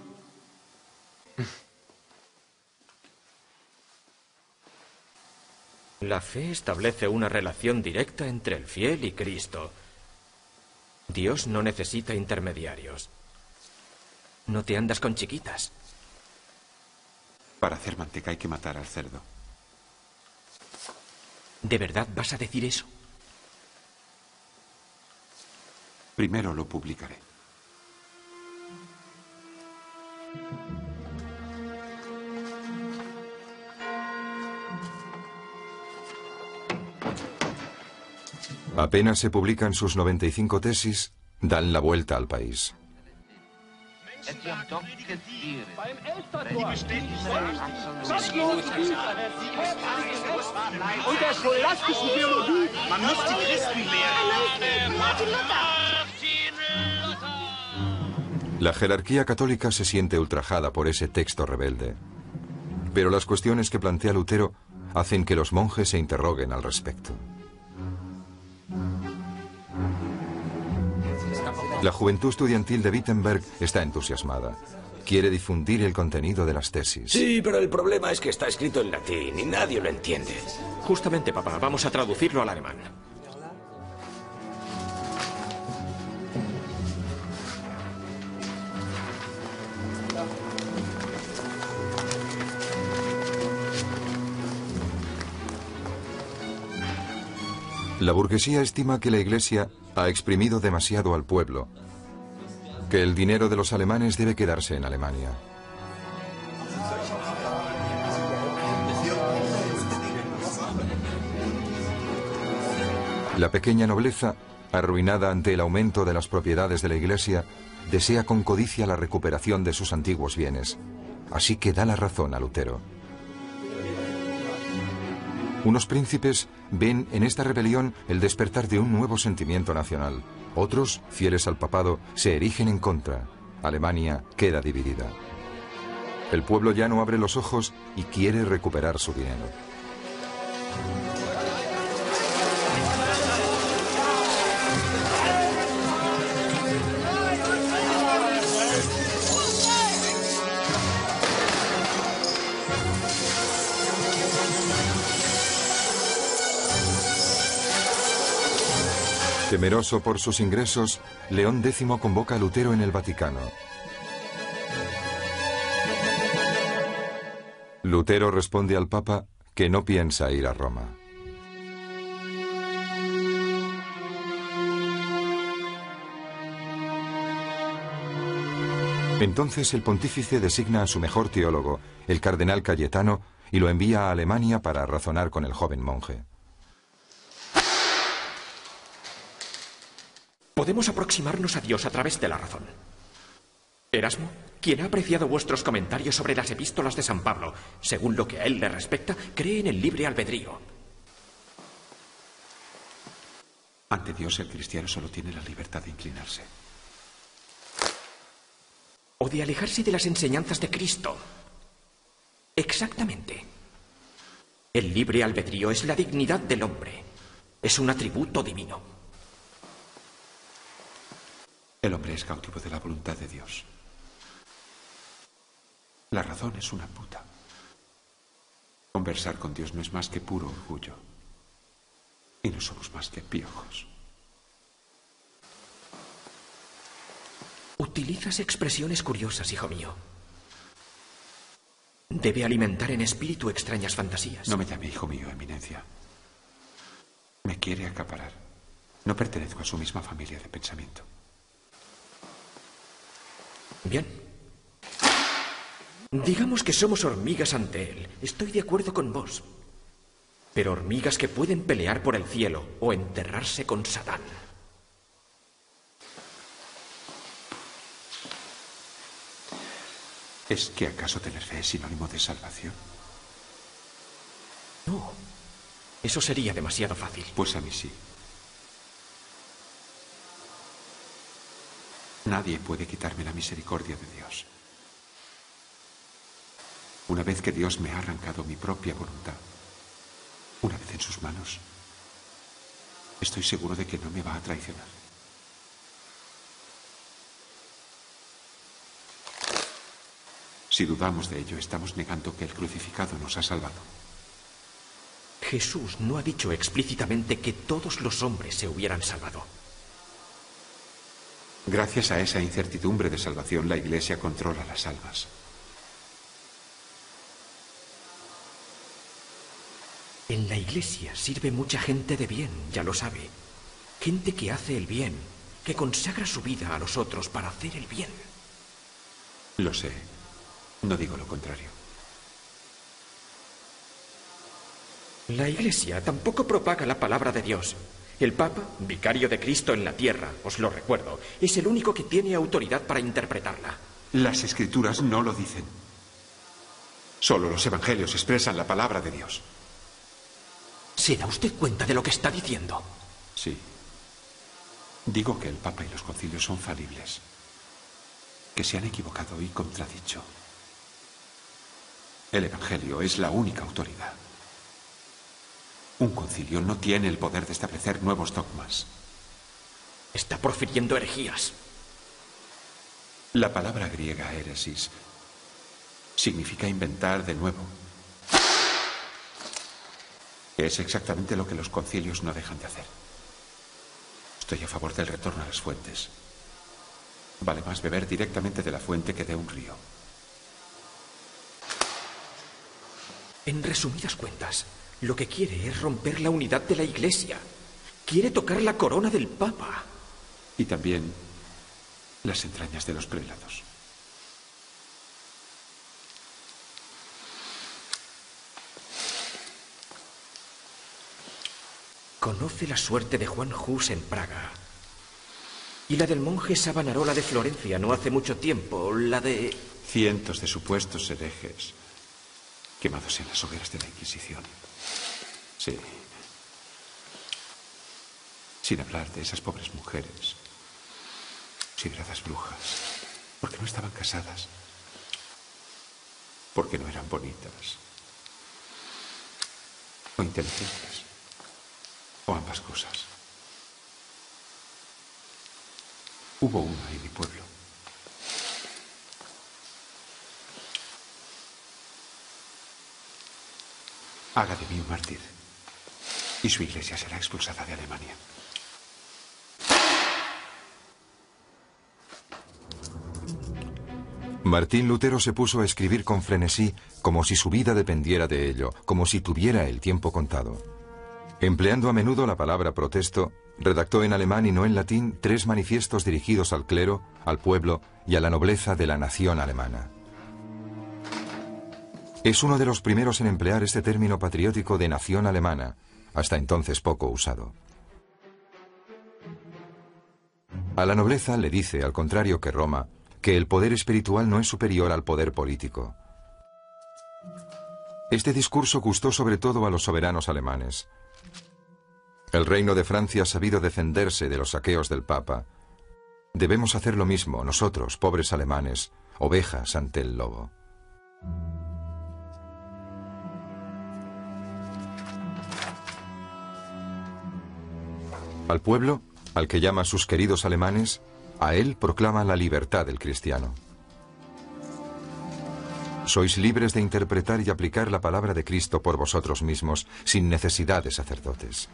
La fe establece una relación directa entre el fiel y Cristo. Dios no necesita intermediarios. No te andas con chiquitas. Para hacer manteca hay que matar al cerdo. ¿De verdad vas a decir eso? Primero lo publicaré. Apenas se publican sus 95 tesis, dan la vuelta al país. La jerarquía católica se siente ultrajada por ese texto rebelde. Pero las cuestiones que plantea Lutero hacen que los monjes se interroguen al respecto. La juventud estudiantil de Wittenberg está entusiasmada. quiere difundir el contenido de las tesis. Sí, pero el problema es que está escrito en latín y nadie lo entiende. Justamente, papá, vamos a traducirlo al alemán. La burguesía estima que la Iglesia ha exprimido demasiado al pueblo, que el dinero de los alemanes debe quedarse en Alemania. La pequeña nobleza, arruinada ante el aumento de las propiedades de la Iglesia, desea con codicia la recuperación de sus antiguos bienes. Así que da la razón a Lutero. Unos príncipes ven en esta rebelión el despertar de un nuevo sentimiento nacional. Otros, fieles al papado, se erigen en contra. Alemania queda dividida. El pueblo llano abre los ojos y quiere recuperar su dinero. Temeroso por sus ingresos, León X convoca a Lutero en el Vaticano. Lutero responde al Papa que no piensa ir a Roma. Entonces el pontífice designa a su mejor teólogo, el cardenal Cayetano, y lo envía a Alemania para razonar con el joven monje. Podemos aproximarnos a Dios a través de la razón. Erasmo, quien ha apreciado vuestros comentarios sobre las epístolas de San Pablo, según lo que a él le respecta, cree en el libre albedrío. Ante Dios, el cristiano solo tiene la libertad de inclinarse. O de alejarse de las enseñanzas de Cristo. Exactamente. El libre albedrío es la dignidad del hombre. Es un atributo divino. El hombre es cautivo de la voluntad de Dios. La razón es una puta. Conversar con Dios no es más que puro orgullo. Y no somos más que piojos. Utilizas expresiones curiosas, hijo mío. Debe alimentar en espíritu extrañas fantasías. No me llame hijo mío, eminencia. Me quiere acaparar. No pertenezco a su misma familia de pensamiento. Bien. Digamos que somos hormigas ante él. Estoy de acuerdo con vos. Pero hormigas que pueden pelear por el cielo o enterrarse con Satán. ¿Es que acaso tener fe es sinónimo de salvación? No. Eso sería demasiado fácil. Pues a mí sí. Nadie puede quitarme la misericordia de Dios. Una vez que Dios me ha arrancado mi propia voluntad, una vez en sus manos, estoy seguro de que no me va a traicionar. Si dudamos de ello, estamos negando que el crucificado nos ha salvado. Jesús no ha dicho explícitamente que todos los hombres se hubieran salvado. Gracias a esa incertidumbre de salvación, la Iglesia controla las almas. En la Iglesia sirve mucha gente de bien, ya lo sabe. Gente que hace el bien, que consagra su vida a los otros para hacer el bien. Lo sé. No digo lo contrario. La Iglesia tampoco propaga la palabra de Dios. El Papa, vicario de Cristo en la tierra, os lo recuerdo, es el único que tiene autoridad para interpretarla. Las Escrituras no lo dicen. Solo los Evangelios expresan la palabra de Dios. ¿Se da usted cuenta de lo que está diciendo? Sí. Digo que el Papa y los concilios son falibles, que se han equivocado y contradicho. El Evangelio es la única autoridad. Un concilio no tiene el poder de establecer nuevos dogmas. Está profiriendo herejías. La palabra griega héresis significa inventar de nuevo. Es exactamente lo que los concilios no dejan de hacer. Estoy a favor del retorno a las fuentes. Vale más beber directamente de la fuente que de un río. En resumidas cuentas, lo que quiere es romper la unidad de la Iglesia. Quiere tocar la corona del Papa. Y también las entrañas de los prelados. Conoce la suerte de Juan Hus en Praga. Y la del monje Savonarola de Florencia no hace mucho tiempo. La de... Cientos de supuestos herejes quemados en las hogueras de la Inquisición. Sí. Sin hablar de esas pobres mujeres, consideradas brujas, porque no estaban casadas, porque no eran bonitas, o inteligentes, o ambas cosas. Hubo una en mi pueblo. Haga de mí un mártir, y su iglesia será expulsada de Alemania. Martín Lutero se puso a escribir con frenesí, como si su vida dependiera de ello, como si tuviera el tiempo contado. Empleando a menudo la palabra protesto, redactó en alemán y no en latín 3 manifiestos dirigidos al clero, al pueblo y a la nobleza de la nación alemana. Es uno de los primeros en emplear este término patriótico de nación alemana, hasta entonces poco usado. A la nobleza le dice, al contrario que Roma, que el poder espiritual no es superior al poder político. Este discurso gustó sobre todo a los soberanos alemanes. El reino de Francia ha sabido defenderse de los saqueos del Papa. Debemos hacer lo mismo, nosotros, pobres alemanes, ovejas ante el lobo. Al pueblo, al que llama sus queridos alemanes, a él proclama la libertad del cristiano. Sois libres de interpretar y aplicar la palabra de Cristo por vosotros mismos, sin necesidad de sacerdotes.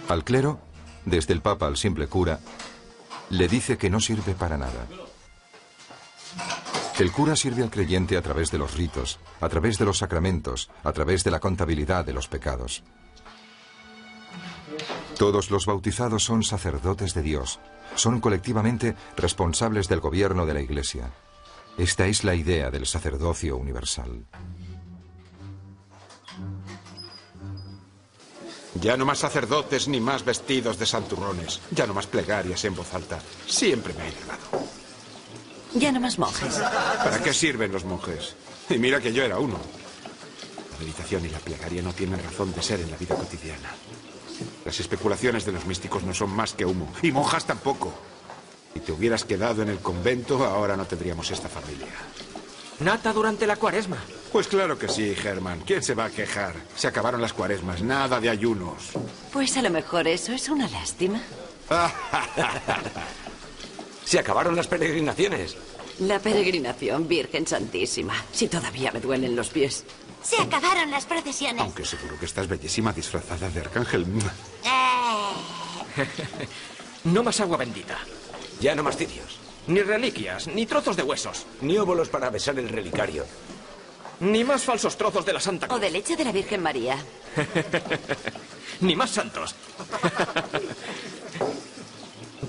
Al clero, desde el Papa al simple cura, le dice que no sirve para nada. El cura sirve al creyente a través de los ritos, a través de los sacramentos, a través de la contabilidad de los pecados. Todos los bautizados son sacerdotes de Dios, son colectivamente responsables del gobierno de la Iglesia. Esta es la idea del sacerdocio universal. Ya no más sacerdotes ni más vestidos de santurrones. Ya no más plegarias en voz alta. Siempre me ha enervado. Ya no más monjes. ¿Para qué sirven los monjes? Y mira que yo era uno. La meditación y la plegaria no tienen razón de ser en la vida cotidiana. Las especulaciones de los místicos no son más que humo. Y monjas tampoco. Si te hubieras quedado en el convento, ahora no tendríamos esta familia. Nata durante la cuaresma. Pues claro que sí, Herman. ¿Quién se va a quejar? Se acabaron las cuaresmas. Nada de ayunos. Pues a lo mejor eso es una lástima. Se acabaron las peregrinaciones. La peregrinación, Virgen Santísima. Si todavía me duelen los pies. Se acabaron las procesiones. Aunque seguro que estás bellísima disfrazada de arcángel. No más agua bendita. Ya no más cirios. Ni reliquias, ni trozos de huesos. Ni óvulos para besar el relicario. Ni más falsos trozos de la Santa Cruz. O de leche de la Virgen María. Ni más santos.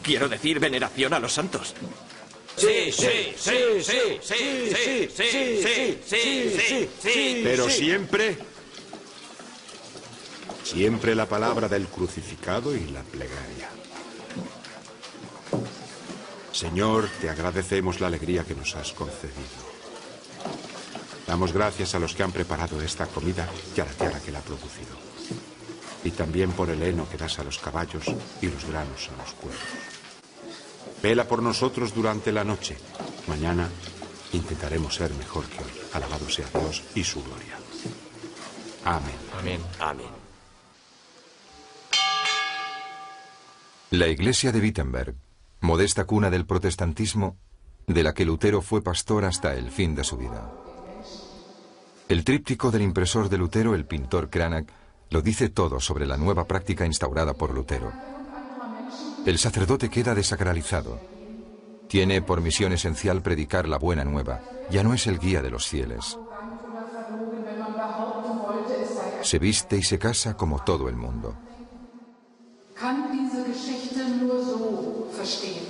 Quiero decir, veneración a los santos. Sí, sí, sí, sí, sí, sí, sí, sí, sí, sí, sí. Pero siempre la palabra del crucificado y la plegaria. Señor, te agradecemos la alegría que nos has concedido. Damos gracias a los que han preparado esta comida y a la tierra que la ha producido. Y también por el heno que das a los caballos y los granos a los cuervos. Vela por nosotros durante la noche. Mañana intentaremos ser mejor que hoy. Alabado sea Dios y su gloria. Amén. Amén. Amén. La iglesia de Wittenberg, modesta cuna del protestantismo, de la que Lutero fue pastor hasta el fin de su vida. El tríptico del impresor de Lutero, el pintor Cranach, lo dice todo sobre la nueva práctica instaurada por Lutero. El sacerdote queda desacralizado. Tiene por misión esencial predicar la buena nueva. Ya no es el guía de los fieles. Se viste y se casa como todo el mundo. Kann diese Geschichte nur so verstehen.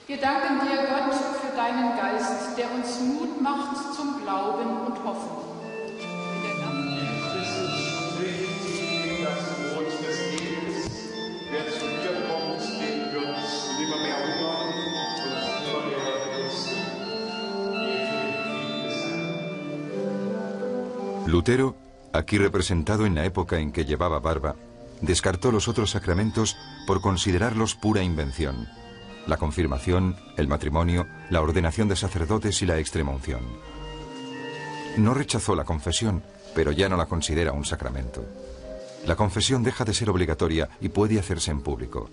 Wir danken dir, Gott, für deinen Geist, der uns Mut macht zum Glauben und Hoffen. In der Nacht Christus trägt das Brot des Lebens. Wer zu dir kommt, den wird nimmermehr hungern und nimmermehr dürsten. Lutero, aquí representado en la época en que llevaba barba, descartó los otros sacramentos por considerarlos pura invención: la confirmación, el matrimonio, la ordenación de sacerdotes y la extremunción. No rechazó la confesión, pero ya no la considera un sacramento. La confesión deja de ser obligatoria y puede hacerse en público.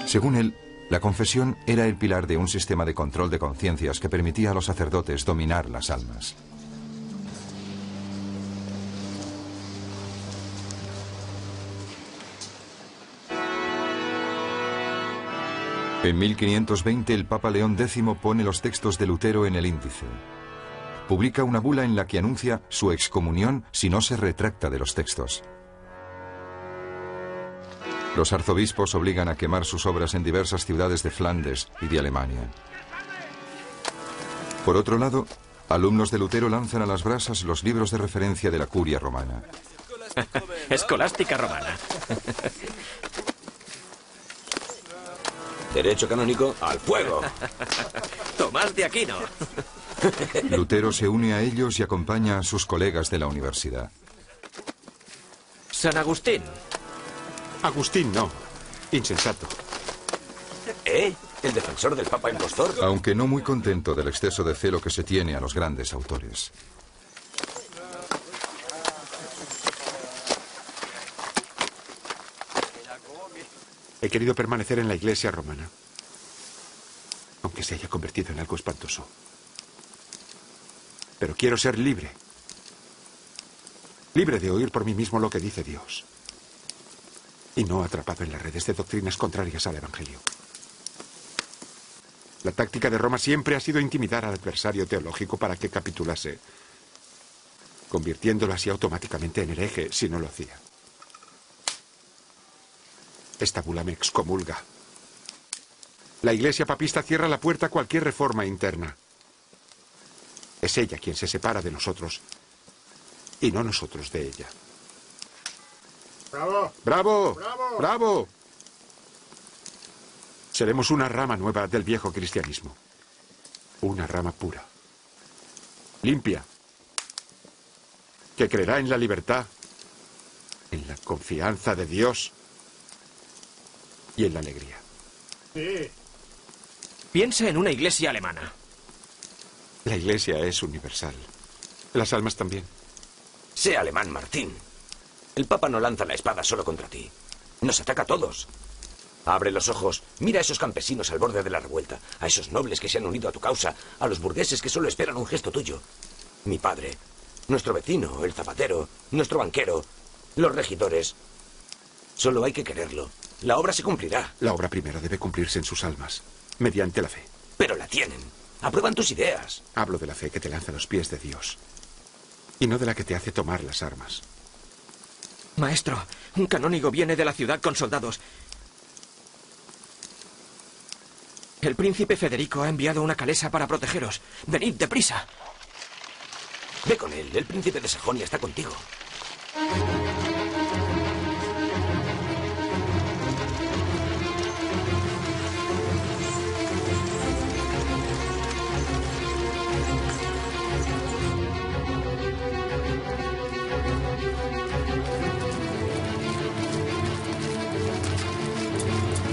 Según él, la confesión era el pilar de un sistema de control de conciencias que permitía a los sacerdotes dominar las almas. En 1520 el Papa León X pone los textos de Lutero en el índice. Publica una bula en la que anuncia su excomunión si no se retracta de los textos. Los arzobispos obligan a quemar sus obras en diversas ciudades de Flandes y de Alemania. Por otro lado, alumnos de Lutero lanzan a las brasas los libros de referencia de la curia romana. Escolástica romana. Derecho canónico, al fuego. Tomás de Aquino. Lutero se une a ellos y acompaña a sus colegas de la universidad. San Agustín. Agustín no. Insensato. ¿El defensor del Papa impostor? Aunque no muy contento del exceso de celo que se tiene a los grandes autores. He querido permanecer en la iglesia romana, aunque se haya convertido en algo espantoso. Pero quiero ser libre. Libre de oír por mí mismo lo que dice Dios. Y no atrapado en las redes de doctrinas contrarias al Evangelio. La táctica de Roma siempre ha sido intimidar al adversario teológico para que capitulase, convirtiéndolo así automáticamente en hereje si no lo hacía. Esta bula me excomulga. La iglesia papista cierra la puerta a cualquier reforma interna. Es ella quien se separa de nosotros y no nosotros de ella. ¡Bravo! ¡Bravo! ¡Bravo! ¡Bravo! Seremos una rama nueva del viejo cristianismo. Una rama pura. Limpia. Que creerá en la libertad, en la confianza de Dios y en la alegría. Sí. Piensa en una iglesia alemana. La iglesia es universal. Las almas también. Sé alemán, Martín. El Papa no lanza la espada solo contra ti. Nos ataca a todos. Abre los ojos, mira a esos campesinos al borde de la revuelta, a esos nobles que se han unido a tu causa, a los burgueses que solo esperan un gesto tuyo. Mi padre, nuestro vecino, el zapatero, nuestro banquero, los regidores. Solo hay que quererlo. La obra se cumplirá. La obra primero debe cumplirse en sus almas, mediante la fe. Pero la tienen. Aprueban tus ideas. Hablo de la fe que te lanza a los pies de Dios, y no de la que te hace tomar las armas. Maestro, un canónigo viene de la ciudad con soldados. El príncipe Federico ha enviado una calesa para protegeros. Venid, deprisa. Ve con él. El príncipe de Sajonia está contigo.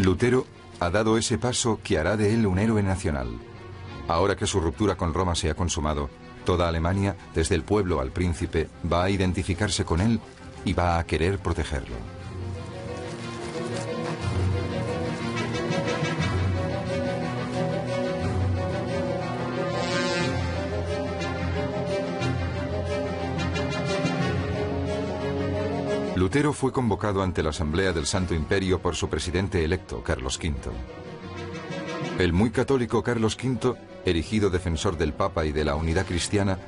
Lutero ha dado ese paso que hará de él un héroe nacional. Ahora que su ruptura con Roma se ha consumado, toda Alemania, desde el pueblo al príncipe, va a identificarse con él y va a querer protegerlo. Lutero fue convocado ante la Asamblea del Santo Imperio por su presidente electo, Carlos V. El muy católico Carlos V, erigido defensor del Papa y de la unidad cristiana,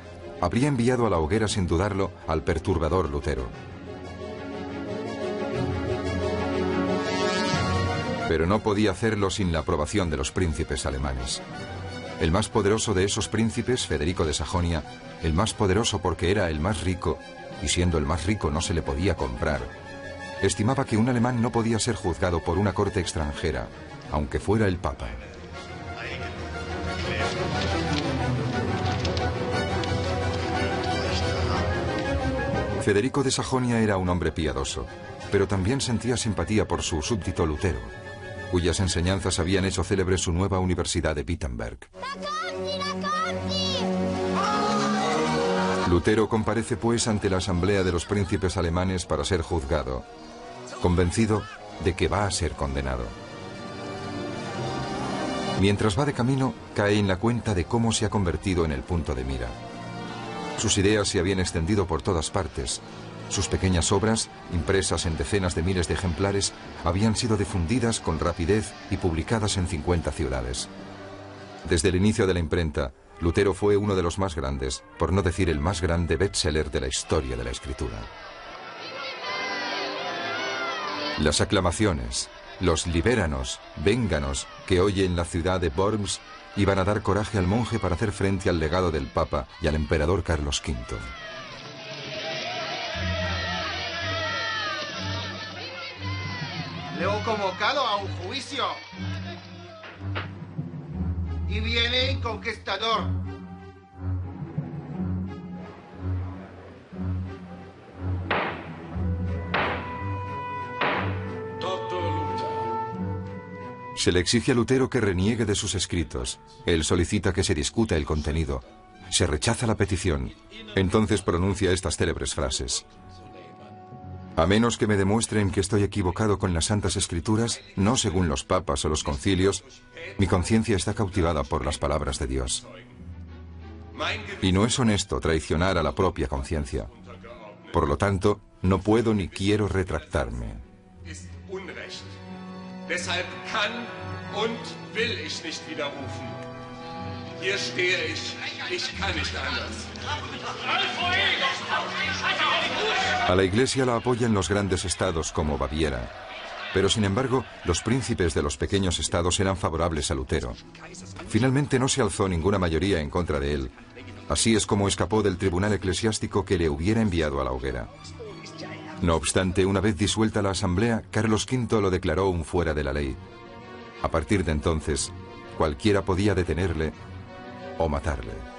habría enviado a la hoguera sin dudarlo al perturbador Lutero. Pero no podía hacerlo sin la aprobación de los príncipes alemanes. El más poderoso de esos príncipes, Federico de Sajonia, el más poderoso porque era el más rico, y siendo el más rico no se le podía comprar, estimaba que un alemán no podía ser juzgado por una corte extranjera, aunque fuera el Papa. Federico de Sajonia era un hombre piadoso, pero también sentía simpatía por su súbdito Lutero, cuyas enseñanzas habían hecho célebre su nueva universidad de Wittenberg. Lutero comparece pues ante la asamblea de los príncipes alemanes para ser juzgado, convencido de que va a ser condenado. Mientras va de camino, cae en la cuenta de cómo se ha convertido en el punto de mira. Sus ideas se habían extendido por todas partes. Sus pequeñas obras, impresas en decenas de miles de ejemplares, habían sido difundidas con rapidez y publicadas en 50 ciudades. Desde el inicio de la imprenta, Lutero fue uno de los más grandes, por no decir el más grande bestseller de la historia de la escritura. Las aclamaciones, los libéranos, vénganos, que oye en la ciudad de Worms, iban a dar coraje al monje para hacer frente al legado del Papa y al emperador Carlos V. Le he convocado a un juicio. Y viene el conquistador. Se le exige a Lutero que reniegue de sus escritos. Él solicita que se discuta el contenido. Se rechaza la petición. Entonces pronuncia estas célebres frases. A menos que me demuestren que estoy equivocado con las Santas Escrituras, no según los papas o los concilios, mi conciencia está cautivada por las palabras de Dios. Y no es honesto traicionar a la propia conciencia. Por lo tanto, no puedo ni quiero retractarme. Deshalb kann und will ich nicht widerrufen. Hier stehe ich kann nicht anders. A la Iglesia la apoyan los grandes estados como Baviera, pero sin embargo los príncipes de los pequeños estados eran favorables a Lutero. Finalmente no se alzó ninguna mayoría en contra de él. Así es como escapó del tribunal eclesiástico que le hubiera enviado a la hoguera. No obstante, una vez disuelta la asamblea, Carlos V lo declaró un fuera de la ley. A partir de entonces, cualquiera podía detenerle o matarle.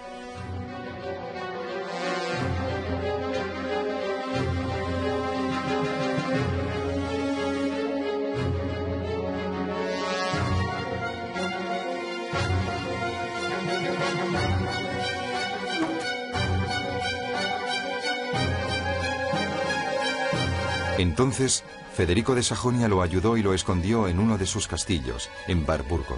Entonces, Federico de Sajonia lo ayudó y lo escondió en uno de sus castillos, en Warburgo.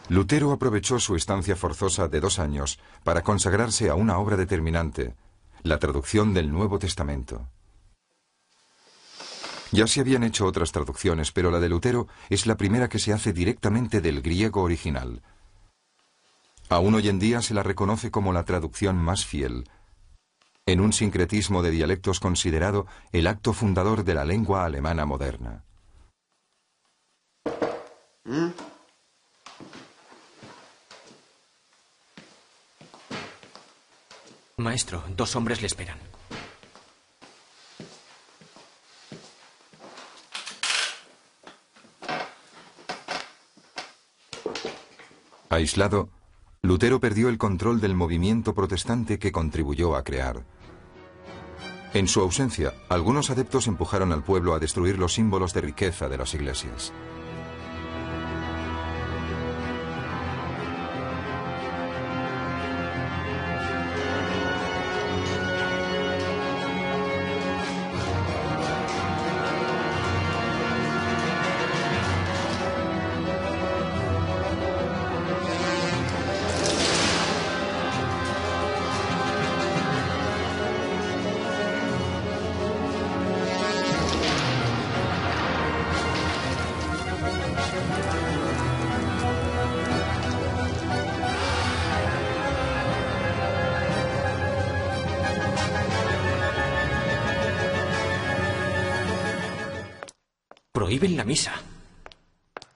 Lutero aprovechó su estancia forzosa de 2 años para consagrarse a una obra determinante, la traducción del Nuevo Testamento. Ya se habían hecho otras traducciones, pero la de Lutero es la primera que se hace directamente del griego original. Aún hoy en día se la reconoce como la traducción más fiel, en un sincretismo de dialectos considerado el acto fundador de la lengua alemana moderna. Maestro, 2 hombres le esperan. Aislado, Lutero perdió el control del movimiento protestante que contribuyó a crear. En su ausencia, algunos adeptos empujaron al pueblo a destruir los símbolos de riqueza de las iglesias. Prohíben la misa.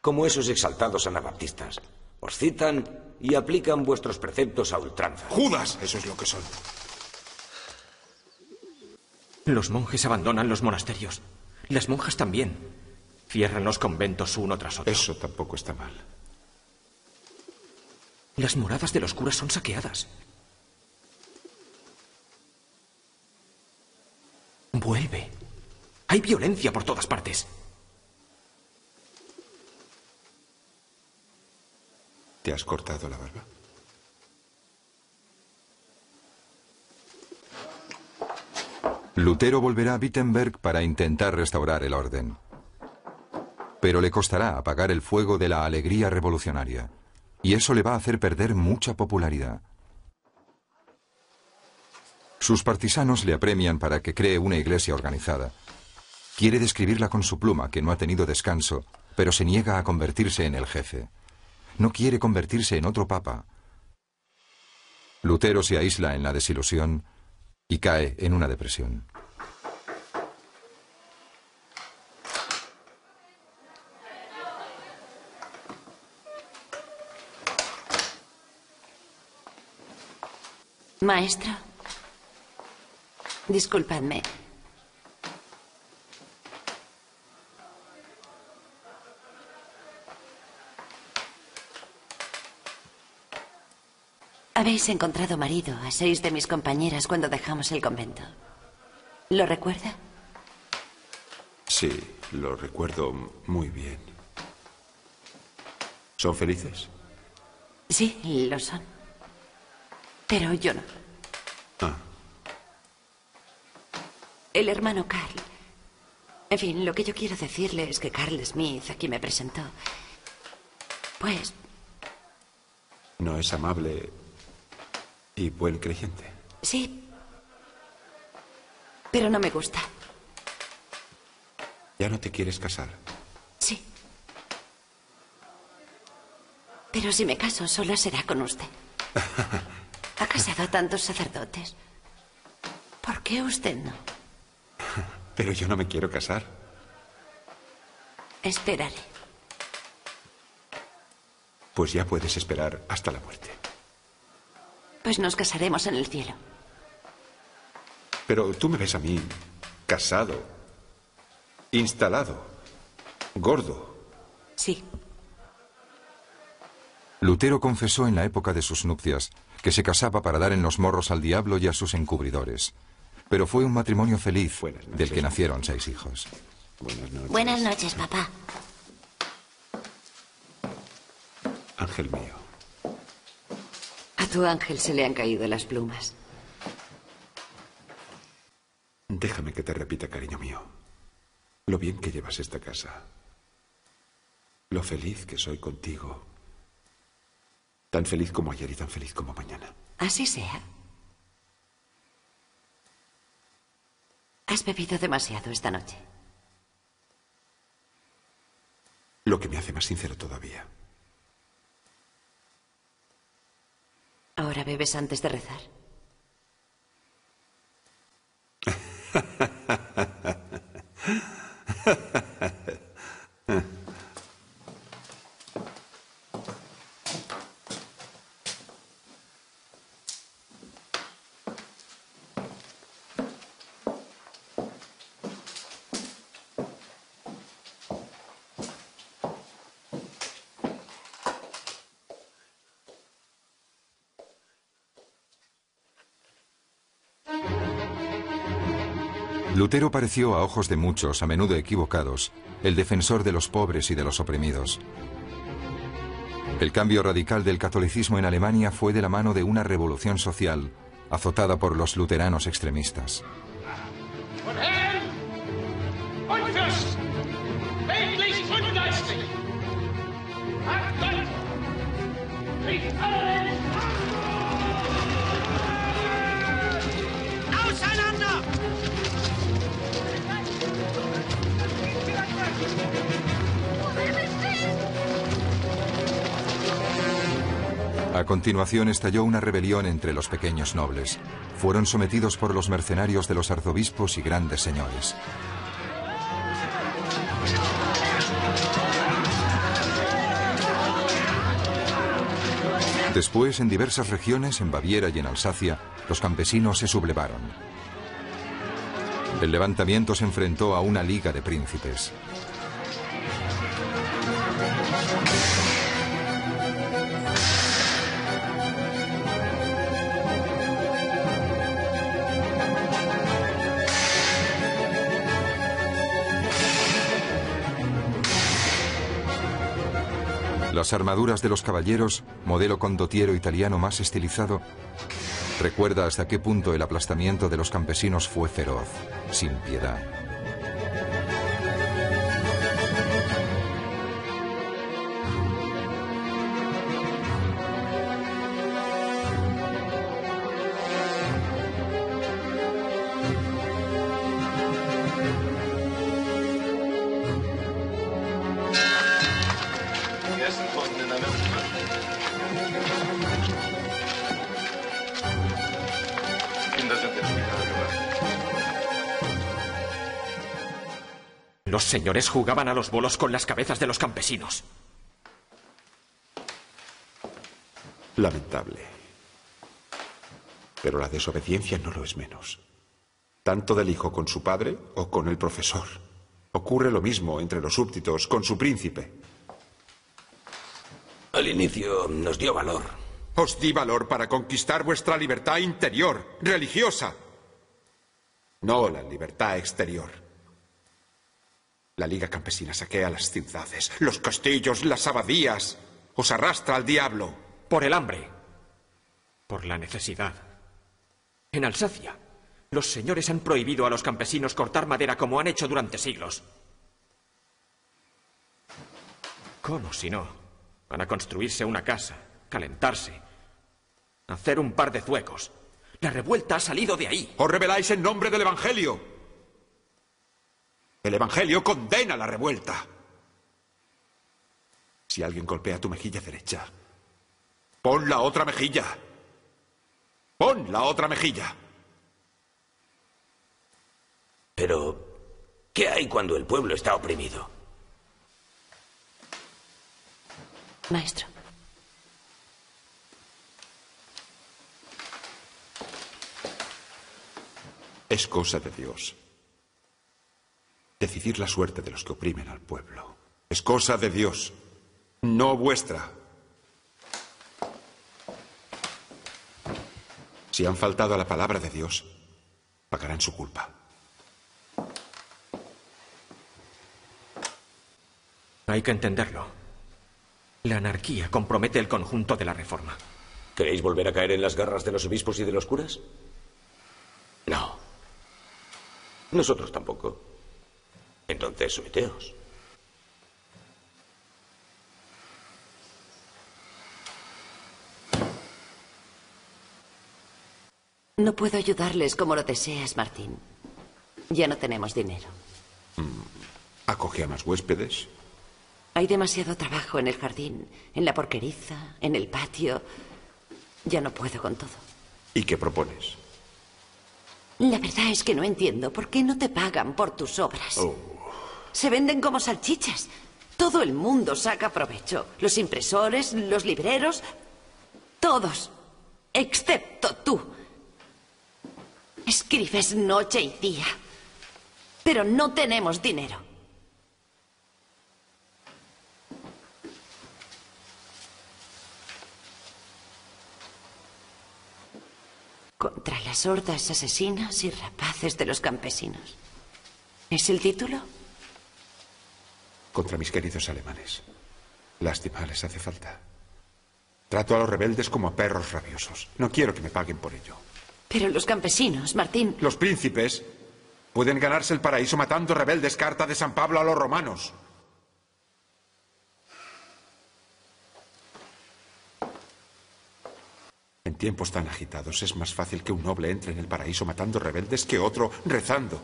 Como esos exaltados anabaptistas. Os citan y aplican vuestros preceptos a ultranza. ¡Judas! Eso es lo que son. Los monjes abandonan los monasterios. Las monjas también. Cierran los conventos uno tras otro. Eso tampoco está mal. Las moradas de los curas son saqueadas. Vuelve. Hay violencia por todas partes. ¿Te has cortado la barba? Lutero volverá a Wittenberg para intentar restaurar el orden. Pero le costará apagar el fuego de la alegría revolucionaria. Y eso le va a hacer perder mucha popularidad. Sus partisanos le apremian para que cree una iglesia organizada. Quiere describirla con su pluma, que no ha tenido descanso, pero se niega a convertirse en el jefe. No quiere convertirse en otro papa. Lutero se aísla en la desilusión y cae en una depresión. Maestro, disculpadme. Habéis encontrado marido a 6 de mis compañeras cuando dejamos el convento. ¿Lo recuerda? Sí, lo recuerdo muy bien. ¿Son felices? Sí, lo son. Pero yo no. Ah. El hermano Carl. En fin, lo que yo quiero decirle es que Carl Smith, aquí me presentó, pues... ¿No es amable y buen creyente? Sí. Pero no me gusta. ¿Ya no te quieres casar? Sí. Pero si me caso, sola será con usted. Ha casado a tantos sacerdotes. ¿Por qué usted no? Pero yo no me quiero casar. Esperaré. Pues ya puedes esperar hasta la muerte. Pues nos casaremos en el cielo. Pero tú me ves a mí casado, instalado, gordo. Sí. Lutero confesó en la época de sus nupcias que se casaba para dar en los morros al diablo y a sus encubridores. Pero fue un matrimonio feliz, del que nacieron 6 hijos. Buenas noches. Buenas noches, papá. Ángel mío. A tu ángel se le han caído las plumas. Déjame que te repita, cariño mío, lo bien que llevas esta casa, lo feliz que soy contigo, tan feliz como ayer y tan feliz como mañana. Así sea. Has bebido demasiado esta noche. Lo que me hace más sincero todavía. ¿Ahora bebes antes de rezar? Lutero pareció a ojos de muchos, a menudo equivocados, el defensor de los pobres y de los oprimidos. El cambio radical del catolicismo en Alemania fue de la mano de una revolución social, azotada por los luteranos extremistas. A continuación estalló una rebelión entre los pequeños nobles. Fueron sometidos por los mercenarios de los arzobispos y grandes señores. Después, en diversas regiones, en Baviera y en Alsacia, los campesinos se sublevaron. El levantamiento se enfrentó a una liga de príncipes. Las armaduras de los caballeros, modelo condottiero italiano más estilizado, recuerda hasta qué punto el aplastamiento de los campesinos fue feroz, sin piedad. Los señores jugaban a los bolos con las cabezas de los campesinos. Lamentable. Pero la desobediencia no lo es menos. Tanto del hijo con su padre o con el profesor. Ocurre lo mismo entre los súbditos con su príncipe. Al inicio nos dio valor. Os di valor para conquistar vuestra libertad interior, religiosa. No la libertad exterior. La Liga Campesina saquea las ciudades, los castillos, las abadías. Os arrastra al diablo. Por el hambre. Por la necesidad. En Alsacia, los señores han prohibido a los campesinos cortar madera como han hecho durante siglos. ¿Cómo si no? Van a construirse una casa, calentarse, hacer un par de zuecos. La revuelta ha salido de ahí. Os rebeláis en nombre del Evangelio. El Evangelio condena la revuelta. Si alguien golpea tu mejilla derecha, pon la otra mejilla. Pon la otra mejilla. Pero, ¿qué hay cuando el pueblo está oprimido? Maestro. Es cosa de Dios decidir la suerte de los que oprimen al pueblo. Es cosa de Dios, no vuestra. Si han faltado a la palabra de Dios, pagarán su culpa. Hay que entenderlo. La anarquía compromete el conjunto de la reforma. ¿Queréis volver a caer en las garras de los obispos y de los curas? No. Nosotros tampoco. Entonces, someteos. No puedo ayudarles como lo deseas, Martín. Ya no tenemos dinero. Acoge a más huéspedes. Hay demasiado trabajo en el jardín, en la porqueriza, en el patio. Ya no puedo con todo. ¿Y qué propones? La verdad es que no entiendo por qué no te pagan por tus obras. Se venden como salchichas. Todo el mundo saca provecho. Los impresores, los libreros, todos, excepto tú. Escribes noche y día, pero no tenemos dinero. Contra las hordas asesinas y rapaces de los campesinos. ¿Es el título? Contra mis queridos alemanes. Lástima, les hace falta. Trato a los rebeldes como a perros rabiosos. No quiero que me paguen por ello. Pero los campesinos, Martín... Los príncipes pueden ganarse el paraíso matando rebeldes. Carta de San Pablo a los romanos. En tiempos tan agitados es más fácil que un noble entre en el paraíso matando rebeldes que otro rezando.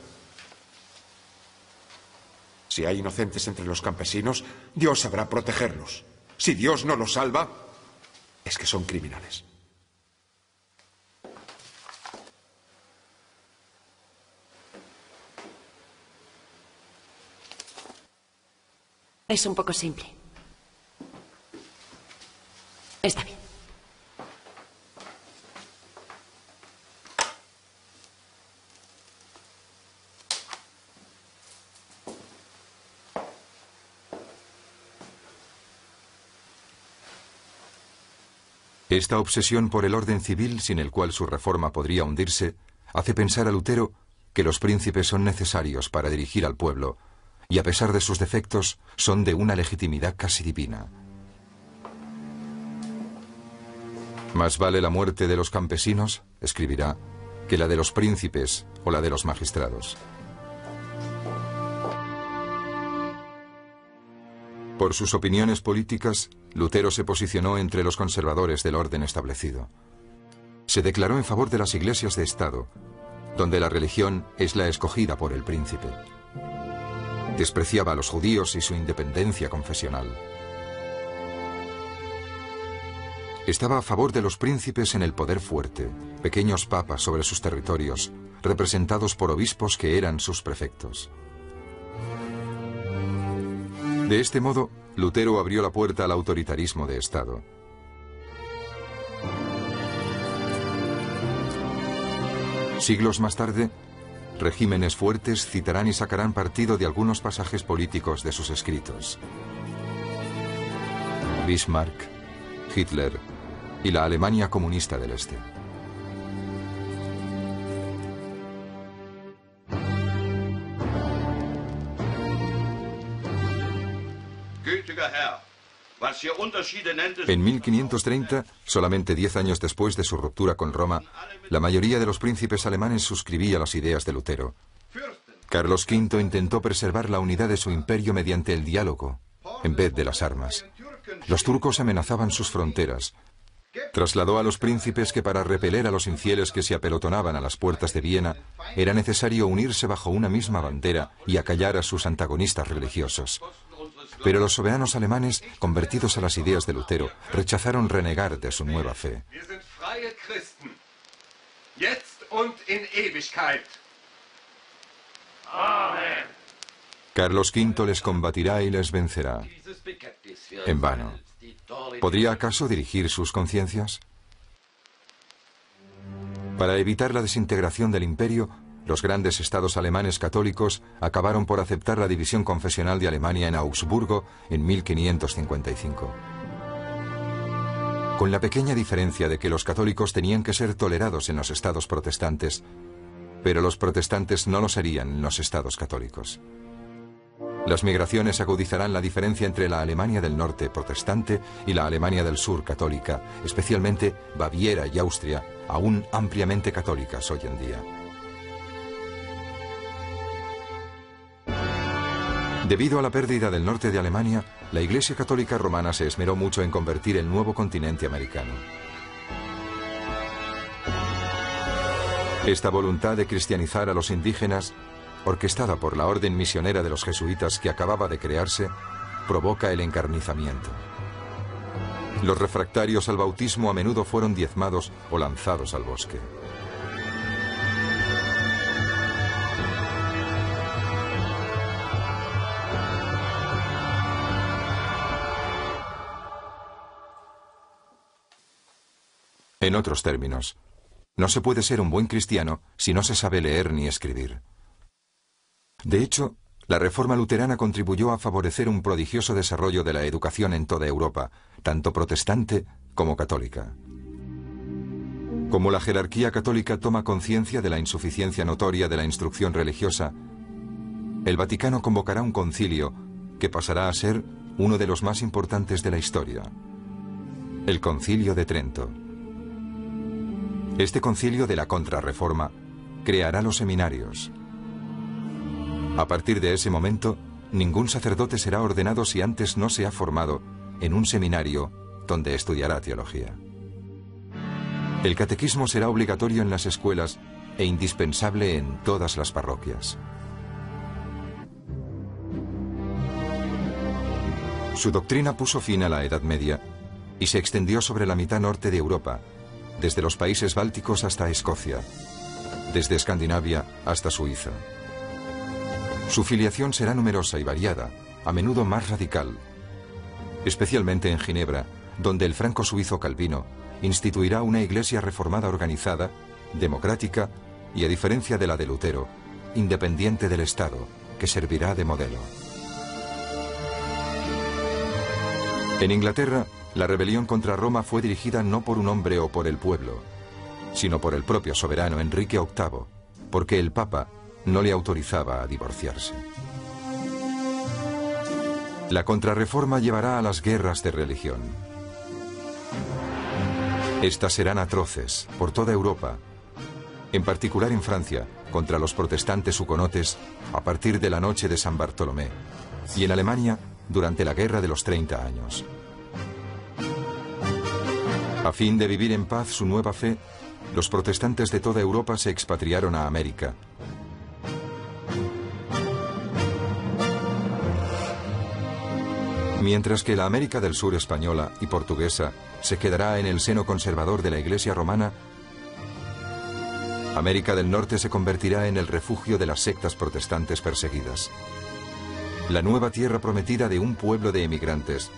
Si hay inocentes entre los campesinos, Dios sabrá protegerlos. Si Dios no los salva, es que son criminales. Es un poco simple. Está bien. Esta obsesión por el orden civil, sin el cual su reforma podría hundirse, hace pensar a Lutero que los príncipes son necesarios para dirigir al pueblo, y a pesar de sus defectos, son de una legitimidad casi divina. Más vale la muerte de los campesinos, escribirá, que la de los príncipes o la de los magistrados. Por sus opiniones políticas, Lutero se posicionó entre los conservadores del orden establecido. Se declaró en favor de las iglesias de Estado, donde la religión es la escogida por el príncipe. Despreciaba a los judíos y su independencia confesional. Estaba a favor de los príncipes en el poder fuerte, pequeños papas sobre sus territorios, representados por obispos que eran sus prefectos. De este modo, Lutero abrió la puerta al autoritarismo de Estado. Siglos más tarde, regímenes fuertes citarán y sacarán partido de algunos pasajes políticos de sus escritos. Bismarck, Hitler y la Alemania comunista del Este. En 1530, solamente 10 años después de su ruptura con Roma, la mayoría de los príncipes alemanes suscribía las ideas de Lutero. Carlos V intentó preservar la unidad de su imperio mediante el diálogo, en vez de las armas. Los turcos amenazaban sus fronteras. Trasladó a los príncipes que para repeler a los infieles que se apelotonaban a las puertas de Viena, era necesario unirse bajo una misma bandera y acallar a sus antagonistas religiosos. Pero los soberanos alemanes, convertidos a las ideas de Lutero, rechazaron renegar de su nueva fe. Carlos V les combatirá y les vencerá. En vano. ¿Podría acaso dirigir sus conciencias? Para evitar la desintegración del imperio, los grandes estados alemanes católicos acabaron por aceptar la división confesional de Alemania en Augsburgo en 1555. Con la pequeña diferencia de que los católicos tenían que ser tolerados en los estados protestantes, pero los protestantes no lo serían en los estados católicos. Las migraciones agudizarán la diferencia entre la Alemania del norte protestante y la Alemania del sur católica, especialmente Baviera y Austria, aún ampliamente católicas hoy en día. Debido a la pérdida del norte de Alemania, la Iglesia Católica Romana se esmeró mucho en convertir el nuevo continente americano. Esta voluntad de cristianizar a los indígenas, orquestada por la orden misionera de los jesuitas que acababa de crearse, provoca el encarnizamiento. Los refractarios al bautismo a menudo fueron diezmados o lanzados al bosque. En otros términos, no se puede ser un buen cristiano si no se sabe leer ni escribir. De hecho, la reforma luterana contribuyó a favorecer un prodigioso desarrollo de la educación en toda Europa, tanto protestante como católica. Como la jerarquía católica toma conciencia de la insuficiencia notoria de la instrucción religiosa, el Vaticano convocará un concilio que pasará a ser uno de los más importantes de la historia, el Concilio de Trento. Este concilio de la Contrarreforma creará los seminarios. A partir de ese momento, ningún sacerdote será ordenado si antes no se ha formado en un seminario donde estudiará teología. El catequismo será obligatorio en las escuelas e indispensable en todas las parroquias. Su doctrina puso fin a la Edad Media y se extendió sobre la mitad norte de Europa, desde los países bálticos hasta Escocia, desde Escandinavia hasta Suiza. Su filiación será numerosa y variada, a menudo más radical, especialmente en Ginebra, donde el franco-suizo Calvino instituirá una iglesia reformada organizada, democrática y, a diferencia de la de Lutero, independiente del Estado, que servirá de modelo. En Inglaterra, La rebelión contra Roma fue dirigida no por un hombre o por el pueblo, sino por el propio soberano Enrique VIII, porque el Papa no le autorizaba a divorciarse. La contrarreforma llevará a las guerras de religión. Estas serán atroces por toda Europa, en particular en Francia, contra los protestantes hugonotes a partir de la noche de San Bartolomé, y en Alemania durante la Guerra de los 30 años. A fin de vivir en paz su nueva fe, los protestantes de toda Europa se expatriaron a América. Mientras que la América del Sur española y portuguesa se quedará en el seno conservador de la Iglesia romana, América del Norte se convertirá en el refugio de las sectas protestantes perseguidas. La nueva tierra prometida de un pueblo de emigrantes,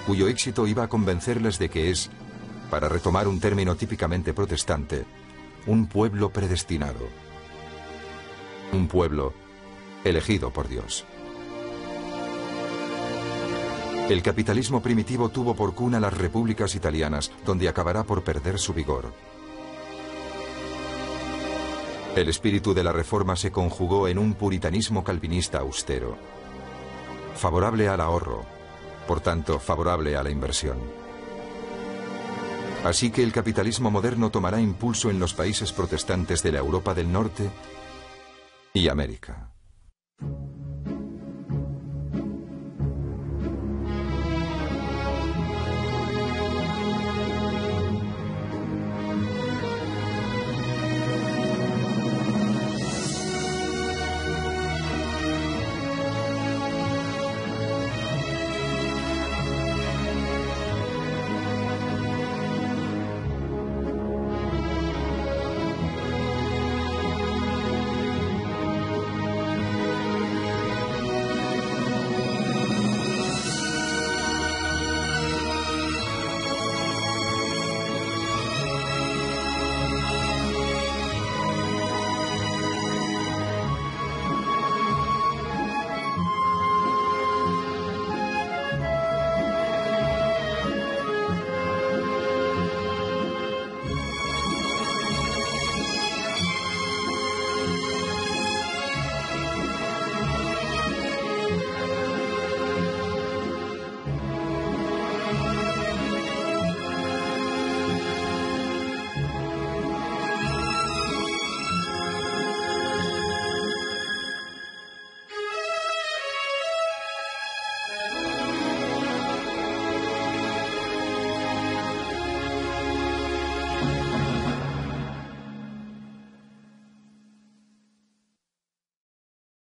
cuyo éxito iba a convencerles de que es, para retomar un término típicamente protestante, un pueblo predestinado. Un pueblo elegido por Dios. El capitalismo primitivo tuvo por cuna las repúblicas italianas, donde acabará por perder su vigor. El espíritu de la reforma se conjugó en un puritanismo calvinista austero, favorable al ahorro, por tanto favorable a la inversión. Así que el capitalismo moderno tomará impulso en los países protestantes de la Europa del Norte y América.